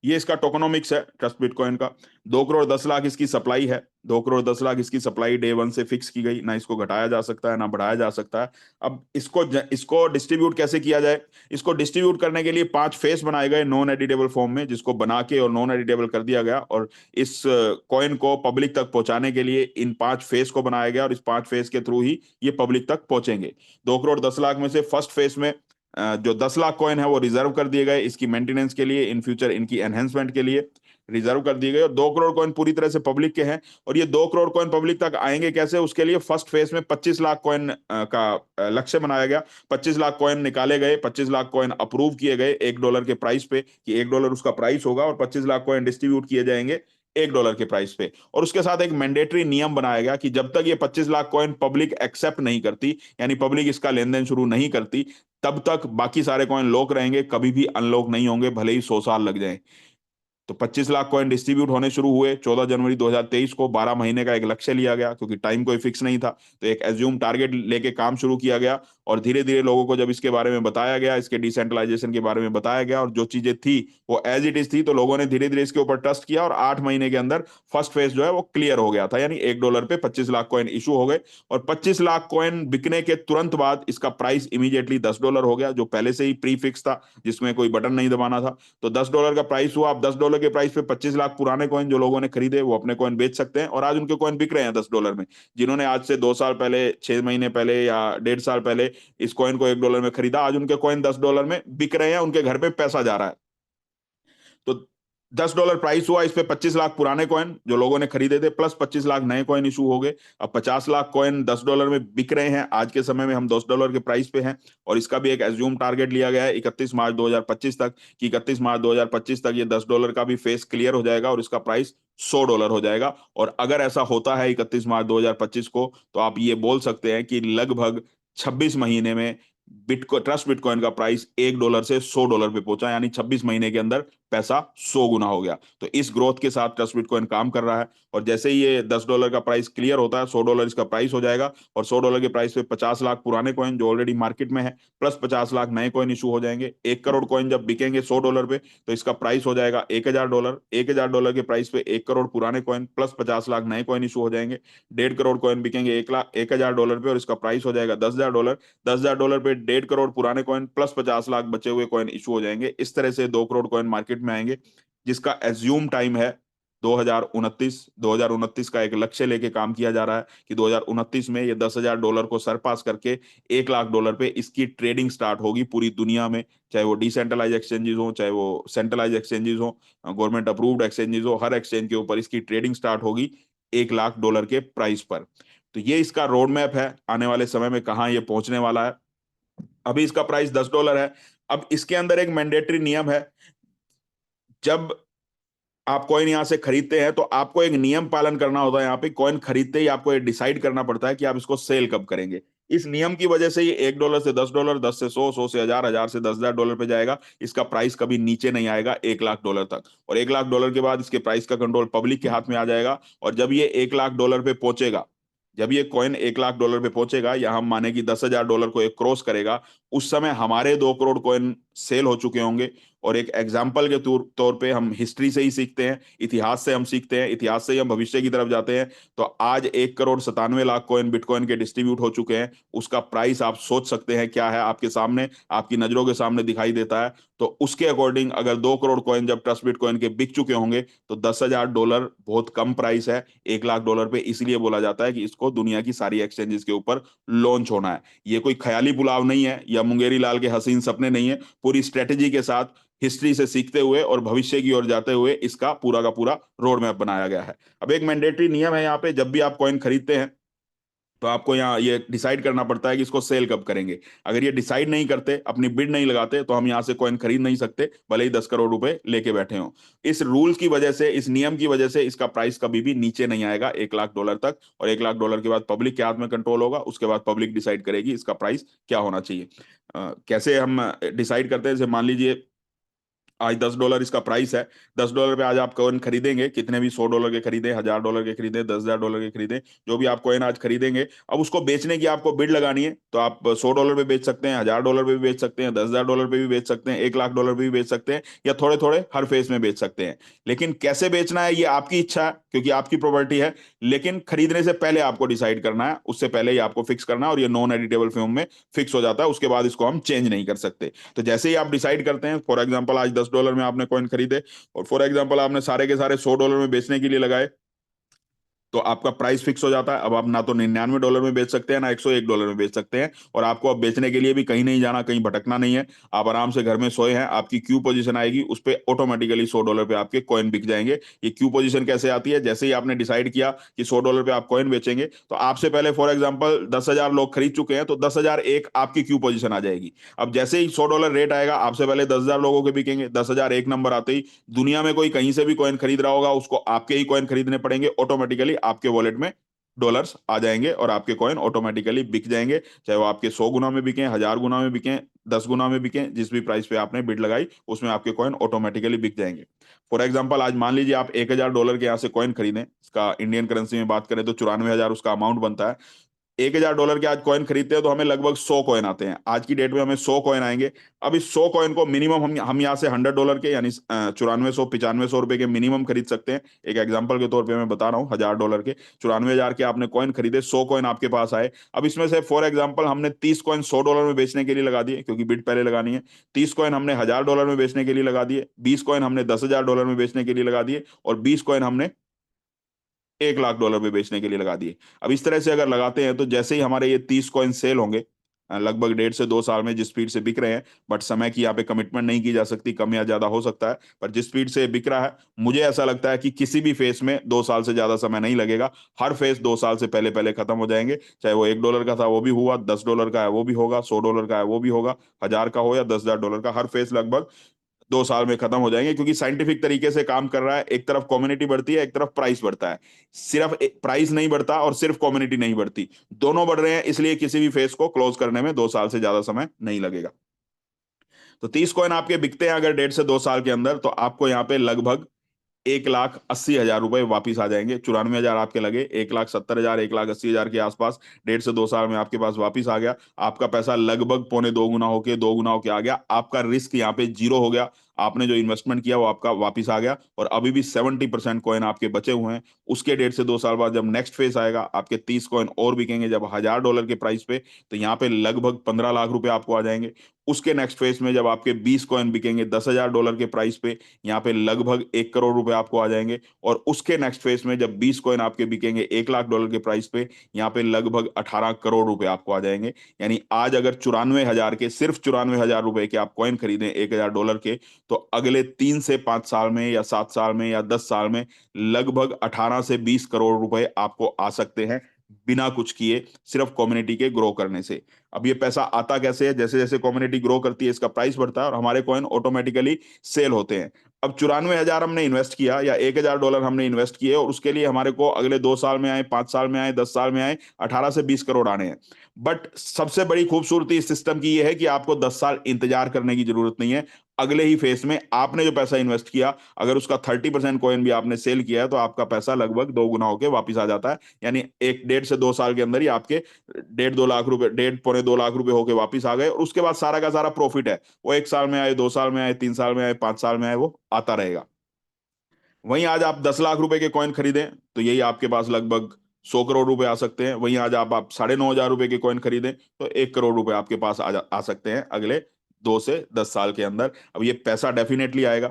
ये इसका टोकनोमिक्स है ट्रस्ट बिटकॉइन का। 2 करोड़ 10 लाख इसकी सप्लाई है। 2 करोड़ 10 लाख इसकी सप्लाई डे वन से फिक्स की गई, ना इसको घटाया जा सकता है ना बढ़ाया जा सकता है। अब इसको डिस्ट्रीब्यूट कैसे किया जाए? इसको डिस्ट्रीब्यूट करने के लिए 5 फेस बनाए गए नॉन एडिटेबल फॉर्म में, जिसको बना के और नॉन एडिटेबल कर दिया गया, और इस कॉइन को पब्लिक तक पहुंचाने के लिए इन 5 फेस को बनाया गया, और इस 5 फेस के थ्रू ही ये पब्लिक तक पहुंचेंगे। 2 करोड़ 10 लाख में से फर्स्ट फेस में जो 10 लाख कॉइन है वो रिजर्व कर दिए गए इसकी मेंटेनेंस के लिए, इन फ्यूचर इनकी एनहेंसमेंट के लिए रिजर्व कर दिए गए। और 2 करोड़ कॉइन पूरी तरह से पब्लिक के हैं। और ये 2 करोड़ कॉइन पब्लिक तक आएंगे कैसे? उसके लिए फर्स्ट फेज में 25 लाख कॉइन का लक्ष्य बनाया गया। 25 लाख कॉइन निकाले गए, 25 लाख कॉइन अप्रूव किए गए $1 के प्राइस पे, कि $1 उसका प्राइस होगा, और 25 लाख कॉइन डिस्ट्रीब्यूट किए जाएंगे $1 के प्राइस पे। और उसके साथ एक मैंडेटरी नियम बनाया गया कि जब तक ये 25 लाख कॉइन पब्लिक एक्सेप्ट नहीं करती, यानी पब्लिक इसका लेन देन शुरू नहीं करती, तब तक बाकी सारे कॉइन लॉक रहेंगे, कभी भी अनलॉक नहीं होंगे, भले ही 100 साल लग जाए। तो 25 लाख कॉइन डिस्ट्रीब्यूट होने शुरू हुए 14 जनवरी 2023 को। 12 महीने का एक लक्ष्य लिया गया, क्योंकि टाइम कोई फिक्स नहीं था, तो एक एज्यूम टारगेट लेके काम शुरू किया गया। और धीरे धीरे लोगों को जब इसके बारे में बताया गया, इसके डिसेंट्रलाइजेशन के बारे में बताया गया, और जो चीजें थी वो एज इट इज थी, तो लोगों ने धीरे धीरे इसके ऊपर ट्रस्ट किया, और 8 महीने के अंदर फर्स्ट फेज जो है वो क्लियर हो गया था, यानी $1 पे 25 लाख कॉइन इशू हो गए। और 25 लाख कॉइन बिकने के तुरंत बाद इसका प्राइस इमीडिएटली $10 हो गया, जो पहले से ही प्री फिक्स था, जिसमें कोई बटन नहीं दबाना था। तो $10 का प्राइस हुआ। अब $10 के प्राइस पे 25 लाख पुराने कॉइन जो लोगों ने खरीदे वो अपने कॉइन बेच सकते हैं, और आज उनके कॉइन बिक रहे हैं $10 में। जिन्होंने आज से 2 साल पहले, 6 महीने पहले या 1.5 साल पहले इस कॉइन को $1 में खरीदा, आज उनके कॉइन $10 में बिक रहे हैं, उनके घर पे पैसा जा रहा है। तो $10 प्राइस हुआ, इस पे 25 लाख पुराने कॉइन जो लोगों ने खरीदे थे, प्लस 25 लाख नए कॉइन इशू हो गए। अब 50 लाख कॉइन $10 में बिक रहे हैं। आज के समय में हम $10 के प्राइस पे हैं, और इसका भी एक एज्यूम टारगेट लिया गया है 31 मार्च 2025 तक, कि 31 मार्च 2025 तक ये $10 का भी फेस क्लियर हो जाएगा, और इसका प्राइस $100 हो जाएगा। और अगर ऐसा होता है 31 मार्च 2025 को, तो आप ये बोल सकते हैं कि लगभग 26 महीने में ट्रस्ट बिटकॉइन का प्राइस $1 से $100 पे पहुंचा, यानी 26 महीने के अंदर पैसा 100 गुना हो गया। तो इस ग्रोथ के साथ ट्रस्ट बिटकॉइन काम कर रहा है। और जैसे ही ये $10 का प्राइस क्लियर होता है, $100 इसका प्राइस हो जाएगा, और $100 के प्राइस पे 50 लाख पुराने कॉइन जो ऑलरेडी मार्केट में है, प्लस 50 लाख नए कॉइन इशू हो जाएंगे। 1 करोड़ कॉइन जब बिकेंगे $100 पे, तो इसका प्राइस हो जाएगा $1000। $1000 के प्राइस पे 1 करोड़ पुराने कॉइन प्लस 50 लाख नए कॉइन इशू हो जाएंगे। 1.5 करोड़ कॉइन बिकेंगे 1 लाख $1000 पे, और इसका प्राइस हो जाएगा $10,000। $10,000 पे 1.5 करोड़ पुराने कॉइन प्लस 50 लाख बचे हुए कॉइन इशू हो जाएंगे। इस तरह से 2 करोड़ कॉइन मार्केट में आएंगे, जिसका एज्यूम टाइम है 2029। 2029 का एक लक्ष्य लेके काम किया जा रहा है कि 2029 में ये $10,000 को सरपास करके $1 लाख पे इसकी ट्रेडिंग स्टार्ट होगी पूरी दुनिया में, चाहे वो डिसेंट्रलाइज एक्सचेंजेस हो, चाहे वो सेंट्रलाइज एक्सचेंजेस हो, गवर्नमेंट अप्रूव्ड एक्सचेंजेस हो, हर एक्सचेंज के ऊपर इसकी ट्रेडिंग स्टार्ट होगी $1 लाख के प्राइस पर। तो ये इसका रोड मैप है आने वाले समय में कहाँ ये पहुंचने वाला है। अभी इसका प्राइस $10 है। अब इसके अंदर एक मैंडेटरी नियम है, जब आप कॉइन यहां से खरीदते हैं तो आपको एक नियम पालन करना होता है। यहाँ पे कॉइन खरीदते ही आपको ये डिसाइड करना पड़ता है कि आप इसको सेल कब करेंगे। इस नियम की वजह से ये $1 से $10, 10 से 100, 100 से 1000, 1000 से $10,000 पे जाएगा। इसका प्राइस कभी नीचे नहीं आएगा $1 लाख तक। और $1 लाख के बाद इसके प्राइस का कंट्रोल पब्लिक के हाथ में आ जाएगा। और जब ये $1 लाख पे पहुंचेगा, जब ये कॉइन $1 लाख पे पहुंचेगा, या हम माने कि $10,000 को एक क्रॉस करेगा, उस समय हमारे 2 करोड़ कॉइन सेल हो चुके होंगे। और एक एग्जाम्पल के तौर पे हम हिस्ट्री से ही सीखते हैं, इतिहास से हम सीखते हैं, इतिहास से ही हम भविष्य की तरफ जाते हैं। तो आज 1 करोड़ 97 लाख कॉइन बिटकॉइन के डिस्ट्रीब्यूट हो चुके हैं। उसका प्राइस आप सोच सकते हैं क्या है, आपके सामने, आपकी नजरों के सामने दिखाई देता है। तो उसके अकॉर्डिंग अगर 2 करोड़ कॉइन जब ट्रस्ट बिटकॉइन के बिक चुके होंगे, तो $10,000 बहुत कम प्राइस है $1 लाख पे। इसलिए बोला जाता है कि इसको दुनिया की सारी एक्सचेंजेस के ऊपर लॉन्च होना है। ये कोई ख्याली पुलाव नहीं है, या मुंगेरी लाल के हसीन सपने नहीं है। पूरी स्ट्रेटेजी के साथ, हिस्ट्री से सीखते हुए और भविष्य की ओर जाते हुए इसका पूरा का पूरा रोड मैप बनाया गया है। अब एक मैंडेटरी नियम है यहाँ पे, जब भी आप कॉइन खरीदते हैं तो आपको यहाँ ये डिसाइड करना पड़ता है कि इसको सेल कब करेंगे। अगर ये डिसाइड नहीं करते, अपनी बिड नहीं लगाते, तो हम यहाँ से कॉइन खरीद नहीं सकते, भले ही 10 करोड़ रुपए लेके बैठे हों। इस रूल की वजह से, इस नियम की वजह से इसका प्राइस कभी भी नीचे नहीं आएगा $1 लाख तक। और $1 लाख के बाद पब्लिक के हाथ में कंट्रोल होगा, उसके बाद पब्लिक डिसाइड करेगी इसका प्राइस क्या होना चाहिए। कैसे हम डिसाइड करते हैं, जैसे मान लीजिए आज $10 इसका प्राइस है। $10 पे आज आप कॉइन खरीदेंगे, कितने भी $100 के खरीदे, $1000 के खरीदे, $10,000 के खरीदे, जो भी आप कॉइन आज खरीदेंगे, अब उसको बेचने की आपको बिड लगानी है, तो आप $100 पे बेच सकते हैं, $1000 पे भी बेच सकते हैं, $10,000 पे भी बेच सकते हैं, $1,00,000 पे भी बेच सकते हैं, या थोड़े थोड़े हर फेज में बेच सकते हैं। लेकिन कैसे बेचना है ये आपकी इच्छा है, क्योंकि आपकी प्रॉपर्टी है। लेकिन खरीदने से पहले आपको डिसाइड करना है, उससे पहले ही आपको फिक्स करना है, और ये नॉन एडिटेबल फॉर्म में फिक्स हो जाता है, उसके बाद इसको हम चेंज नहीं कर सकते। तो जैसे ही आप डिसाइड करते हैं, फॉर एग्जांपल आज $10 में आपने कॉइन खरीदे, और फॉर एग्जांपल आपने सारे के सारे $100 में बेचने के लिए लगाए, तो आपका प्राइस फिक्स हो जाता है। अब आप ना तो $99 में बेच सकते हैं, ना $101 में बेच सकते हैं, और आपको अब बेचने के लिए भी कहीं नहीं जाना, कहीं भटकना नहीं है। आप आराम से घर में सोए हैं, आपकी क्यू पोजीशन आएगी, उस पर ऑटोमेटिकली $100 पे आपके कॉइन बिक जाएंगे। ये क्यू पोजीशन कैसे आती है? जैसे ही आपने डिसाइड किया कि $100 पे आप कॉइन बेचेंगे, तो आपसे पहले फॉर एग्जाम्पल 10,000 लोग खरीद चुके हैं, तो 10,001 आपकी क्यू पोजीशन आ जाएगी। अब जैसे ही $100 रेट आएगा, आपसे पहले 10,000 लोगों के बिकेंगे, 10,001 नंबर आते ही दुनिया में कोई कहीं से भी कॉइन खरीद रहा होगा, उसको आपके ही कॉइन खरीदने पड़ेंगे, ऑटोमेटिकली आपके वॉलेट में डॉलर्स आ जाएंगे, और आपके कॉइन ऑटोमेटिकली बिक जाएंगे, चाहे वो आपके 100 गुना में बिके, 1000 गुना में बिके, 10 गुना में बिके, जिस भी प्राइस पे आपने बिड लगाई उसमें आपके कॉइन ऑटोमेटिकली बिक जाएंगे। फॉर एग्जांपल आज मान लीजिए आप $1,000 के यहाँ से कॉइन खरीदें, इसका इंडियन करेंसी में बात करें तो 94,000 उसका अमाउंट बनता है। $1,000 के आज कॉइन खरीदते हैं तो हमें लगभग 100 कॉइन आते हैं, आज की डेट में हमें 100 कॉइन आएंगे। अब इस 100 कॉइन को मिनिमम हम यहाँ से $100 के, यानी 9400 9500 रुपए के मिनिमम खरीद सकते हैं। एक एग्जांपल के तौर पे मैं बता रहा हूँ, $1,000 के 94,000 के आपने कॉइन खरीदे, 100 कॉइन आपके पास आए। अब इसमें से फॉर एग्जाम्पल हमने 30 कॉइन $100 में बेचने के लिए लगा दिए, क्योंकि बिड पहले लगानी है। 30 कॉइन हमने $1,000 में बेचने के लिए लगा दिए, 20 कॉइन हमने $10,000 में बेचने के लिए लगा दिए, और 20 कॉइन हमने $1,00,000 पे बेचने के लिए लगा दिए। अब इस तरह से अगर लगाते हैं, तो जैसे ही हमारे ये 30 कॉइन सेल होंगे, लगभग 1.5 से 2 साल में जिस स्पीड से बिक रहे हैं, बट समय की यहाँ पे कमिटमेंट नहीं की जा सकती, कम या ज्यादा हो सकता है, पर जिस स्पीड से बिक रहा है, मुझे ऐसा लगता है कि किसी भी फेस में 2 साल से ज्यादा समय नहीं लगेगा। हर फेस 2 साल से पहले पहले खत्म हो जाएंगे, चाहे वो $1 का था वो भी हुआ, $10 का है वो भी होगा, $100 का है वो भी होगा, 1,000 का हो या $10,000 का, हर फेस लगभग 2 साल में खत्म हो जाएंगे, क्योंकि साइंटिफिक तरीके से काम कर रहा है। एक तरफ कम्युनिटी बढ़ती है, एक तरफ प्राइस बढ़ता है। सिर्फ प्राइस नहीं बढ़ता और सिर्फ कम्युनिटी नहीं बढ़ती, दोनों बढ़ रहे हैं, इसलिए किसी भी फेस को क्लोज करने में 2 साल से ज्यादा समय नहीं लगेगा। तो 30 कॉइन आपके बिकते हैं अगर 1.5 से 2 साल के अंदर, तो आपको यहाँ पे लगभग 1,80,000 रुपए वापिस आ जाएंगे। 94,000 आपके लगे, 1,70,000 1,80,000 के आसपास 1.5 से 2 साल में आपके पास वापिस आ गया। आपका पैसा लगभग पौने 2 गुना होके 2 गुना होके आ गया। आपका रिस्क यहाँ पे जीरो हो गया, आपने जो इन्वेस्टमेंट किया वो आपका वापिस आ गया, और अभी भी 70% कॉइन आपके बचे हुए हैं। उसके 1.5 से 2 साल बाद जब नेक्स्ट फेज आएगा, आपके 30 कॉइन और बिकेंगे जब $1,000 के प्राइस पे, तो यहाँ पे लगभग 15 लाख रुपए आपको आ जाएंगे। उसके नेक्स्ट फेज में जब आपके 20 कॉइन बिकेंगे $10,000 के प्राइस पे, यहाँ पे लगभग 1 करोड़ रुपए आपको आ जाएंगे। और उसके नेक्स्ट फेज में जब 20 कॉइन आपके बिकेंगे $1,00,000 के प्राइस पे, यहाँ पे लगभग 18 करोड़ रुपए आपको आ जाएंगे। यानी आज अगर 94,000 के, सिर्फ 94,000 रुपए के आप कॉइन खरीदें $1,000 के, तो अगले 3 से 5 साल में या 7 साल में या 10 साल में लगभग 18 से 20 करोड़ रुपए आपको आ सकते हैं, बिना कुछ किए, सिर्फ कम्युनिटी के ग्रो करने से। अब ये पैसा आता कैसे है? जैसे जैसे कम्युनिटी ग्रो करती है, इसका प्राइस बढ़ता है और हमारे कॉइन ऑटोमेटिकली सेल होते हैं। अब 94,000 हमने इन्वेस्ट किया, या $1,000 हमने इन्वेस्ट किए, और उसके लिए हमारे को अगले 2 साल में आए, 5 साल में आए, 10 साल में आए, 18 से 20 करोड़ आने हैं। बट सबसे बड़ी खूबसूरती इस सिस्टम की यह है कि आपको 10 साल इंतजार करने की जरूरत नहीं है। अगले ही फेस में आपने जो पैसा इन्वेस्ट किया, अगर उसका 30% कॉइन भी आपने सेल किया है, तो आपका पैसा लगभग 2 गुना होकर वापिस आ जाता है। यानी एक 1.5 से 2 साल के अंदर ही आपके 1.5 2 लाख रुपए, 1.5 पौने 2 लाख रुपए होके वापिस आ गए, और उसके बाद सारा का सारा प्रॉफिट है वो 1 साल में आए, 2 साल में आए, 3 साल में आए, 5 साल में आए, वो आता रहेगा। वहीं आज आप 10 लाख रुपए के कॉइन खरीदें, तो यही आपके पास लगभग 100 करोड़ रुपए आ सकते हैं। वहीं आज आप 9,500 रुपए के कॉइन खरीदें, तो 1 करोड़ रुपए आपके पास आ सकते हैं अगले 2 से 10 साल के अंदर। अब ये पैसा डेफिनेटली आएगा,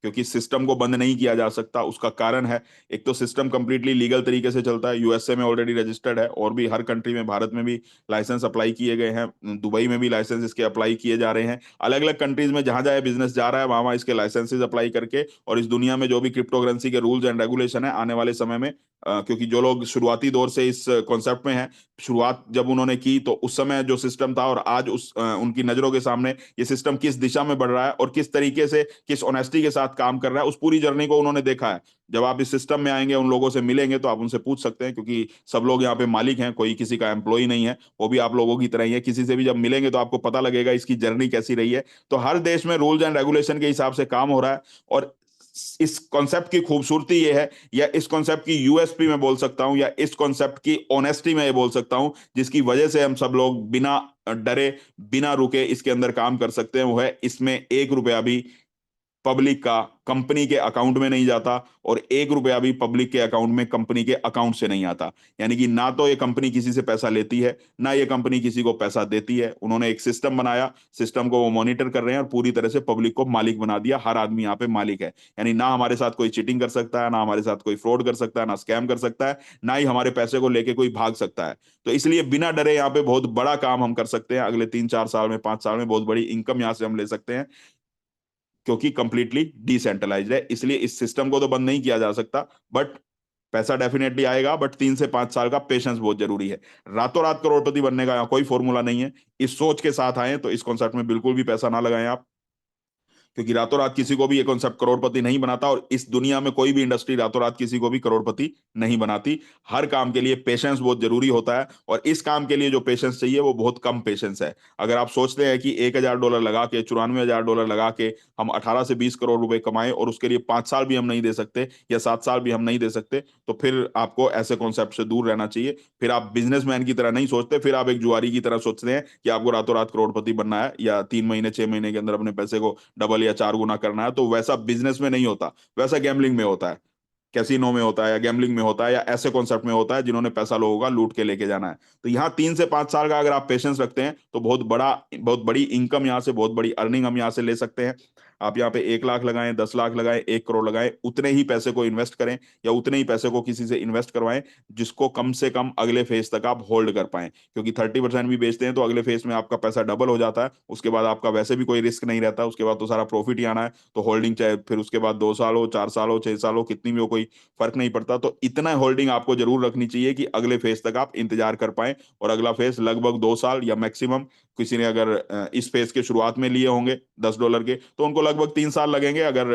क्योंकि सिस्टम को बंद नहीं किया जा सकता। उसका कारण है, एक तो सिस्टम कंप्लीटली लीगल तरीके से चलता है, यूएसए में ऑलरेडी रजिस्टर्ड है, और भी हर कंट्री में, भारत में भी लाइसेंस अप्लाई किए गए हैं, दुबई में भी लाइसेंस इसके अप्लाई किए जा रहे हैं। अलग अलग कंट्रीज में जहां जहां बिजनेस जा रहा है, वहां वहां इसके लाइसेंसेज अप्लाई करके, और इस दुनिया में जो भी क्रिप्टो करेंसी के रूल्स एंड रेगुलेशन है, आने वाले समय में क्योंकि जो लोग शुरुआती दौर से इस कॉन्सेप्ट में हैं, शुरुआत जब उन्होंने की तो उस समय जो सिस्टम था और आज उनकी नजरों के सामने ये सिस्टम किस दिशा में बढ़ रहा है और किस तरीके से, किस ऑनेस्टी के साथ काम कर रहा है, उस पूरी जर्नी को उन्होंने देखा है। जब आप इस सिस्टम में आएंगे, उन लोगों से मिलेंगे, तो आप उनसे पूछ सकते हैं, क्योंकि सब लोग यहाँ पे मालिक हैं, कोई किसी का एम्प्लॉय नहीं है, वो भी आप लोगों की तरह ही है। किसी से भी जब मिलेंगे तो आपको पता लगेगा इसकी जर्नी कैसी रही है। तो हर देश में रूल्स एंड रेगुलेशन के हिसाब से काम हो रहा है। और इस कॉन्सेप्ट की खूबसूरती ये है, या इस कॉन्सेप्ट की यूएसपी मैं बोल सकता हूं, या इस कॉन्सेप्ट की ऑनेस्टी में ये बोल सकता हूं, जिसकी वजह से हम सब लोग बिना डरे, बिना रुके इसके अंदर काम कर सकते हैं, वो है इसमें 1 रुपया भी पब्लिक का कंपनी के अकाउंट में नहीं जाता, और 1 रुपया भी पब्लिक के अकाउंट में कंपनी के अकाउंट से नहीं आता। यानी कि ना तो ये कंपनी किसी से पैसा लेती है, ना ये कंपनी किसी को पैसा देती है। उन्होंने एक सिस्टम बनाया, सिस्टम को वो मॉनिटर कर रहे हैं, और पूरी तरह से पब्लिक को मालिक बना दिया। हर आदमी यहाँ पे मालिक है। यानी ना हमारे साथ कोई चीटिंग कर सकता है, ना हमारे साथ कोई फ्रॉड कर सकता है, ना स्कैम कर सकता है, ना ही हमारे पैसे को लेके कोई भाग सकता है। तो इसलिए बिना डरे यहाँ पे बहुत बड़ा काम हम कर सकते हैं। अगले 3-4 साल में, 5 साल में बहुत बड़ी इनकम यहाँ से हम ले सकते हैं, क्योंकि कंप्लीटली डिसेंट्रलाइज्ड है। इसलिए इस सिस्टम को तो बंद नहीं किया जा सकता, बट पैसा डेफिनेटली आएगा। बट 3 से 5 साल का पेशेंस बहुत जरूरी है। रातों रात करोड़पति बनने का यहाँ कोई फॉर्मूला नहीं है। इस सोच के साथ आए तो इस कॉन्सेप्ट में बिल्कुल भी पैसा ना लगाएं आप, क्योंकि रातों रात किसी को भी ये कॉन्सेप्ट करोड़पति नहीं बनाता, और इस दुनिया में कोई भी इंडस्ट्री रातों रात किसी को भी करोड़पति नहीं बनाती। हर काम के लिए पेशेंस बहुत जरूरी होता है, और इस काम के लिए जो पेशेंस चाहिए वो बहुत कम पेशेंस है। अगर आप सोचते हैं कि $1,000 लगा के, $94,000 लगा के हम 18 से 20 करोड़ रुपए कमाएं, और उसके लिए 5 साल भी हम नहीं दे सकते, या 7 साल भी हम नहीं दे सकते, तो फिर आपको ऐसे कॉन्सेप्ट से दूर रहना चाहिए। फिर आप बिजनेसमैन की तरह नहीं सोचते, फिर आप एक जुआरी की तरह सोचते हैं कि आपको रातों रात करोड़पति बनना है, या 3 महीने 6 महीने के अंदर अपने पैसे को डबल या 4 गुना करना है। तो वैसा बिजनेस में नहीं होता, वैसा गैम्बलिंग में होता है, कैसीनो में होता है, या गैम्बलिंग में होता है, या ऐसे कॉन्सेप्ट में होता है जिन्होंने पैसा लोगों का लूट के लेके जाना है। तो यहाँ 3 से 5 साल का अगर आप पेशेंस रखते हैं, तो बहुत बड़ी इनकम यहाँ से, बहुत बड़ी अर्निंग हम यहाँ से ले सकते हैं। आप यहाँ पे 1 लाख लगाएं, 10 लाख लगाएं, 1 करोड़ लगाएं, उतने ही पैसे को इन्वेस्ट करें, या उतने ही पैसे को किसी से इन्वेस्ट करवाएं, जिसको कम से कम अगले फेज तक आप होल्ड कर पाएं। क्योंकि 30% भी बेचते हैं तो अगले फेज में आपका पैसा डबल हो जाता है। उसके बाद आपका वैसे भी कोई रिस्क नहीं रहता, उसके बाद तो सारा प्रॉफिट ही आना है। तो होल्डिंग चाहे फिर उसके बाद 2 साल हो, 4 साल हो, 6 साल हो, कितनी भी हो, कोई फर्क नहीं पड़ता। तो इतना होल्डिंग आपको जरूर रखनी चाहिए कि अगले फेज तक आप इंतजार कर पाए। और अगला फेज लगभग 2 साल, या मैक्सिमम किसी ने अगर इस फेज के शुरुआत में लिए होंगे $10 के, तो उनको लगभग 3 साल लगेंगे। अगर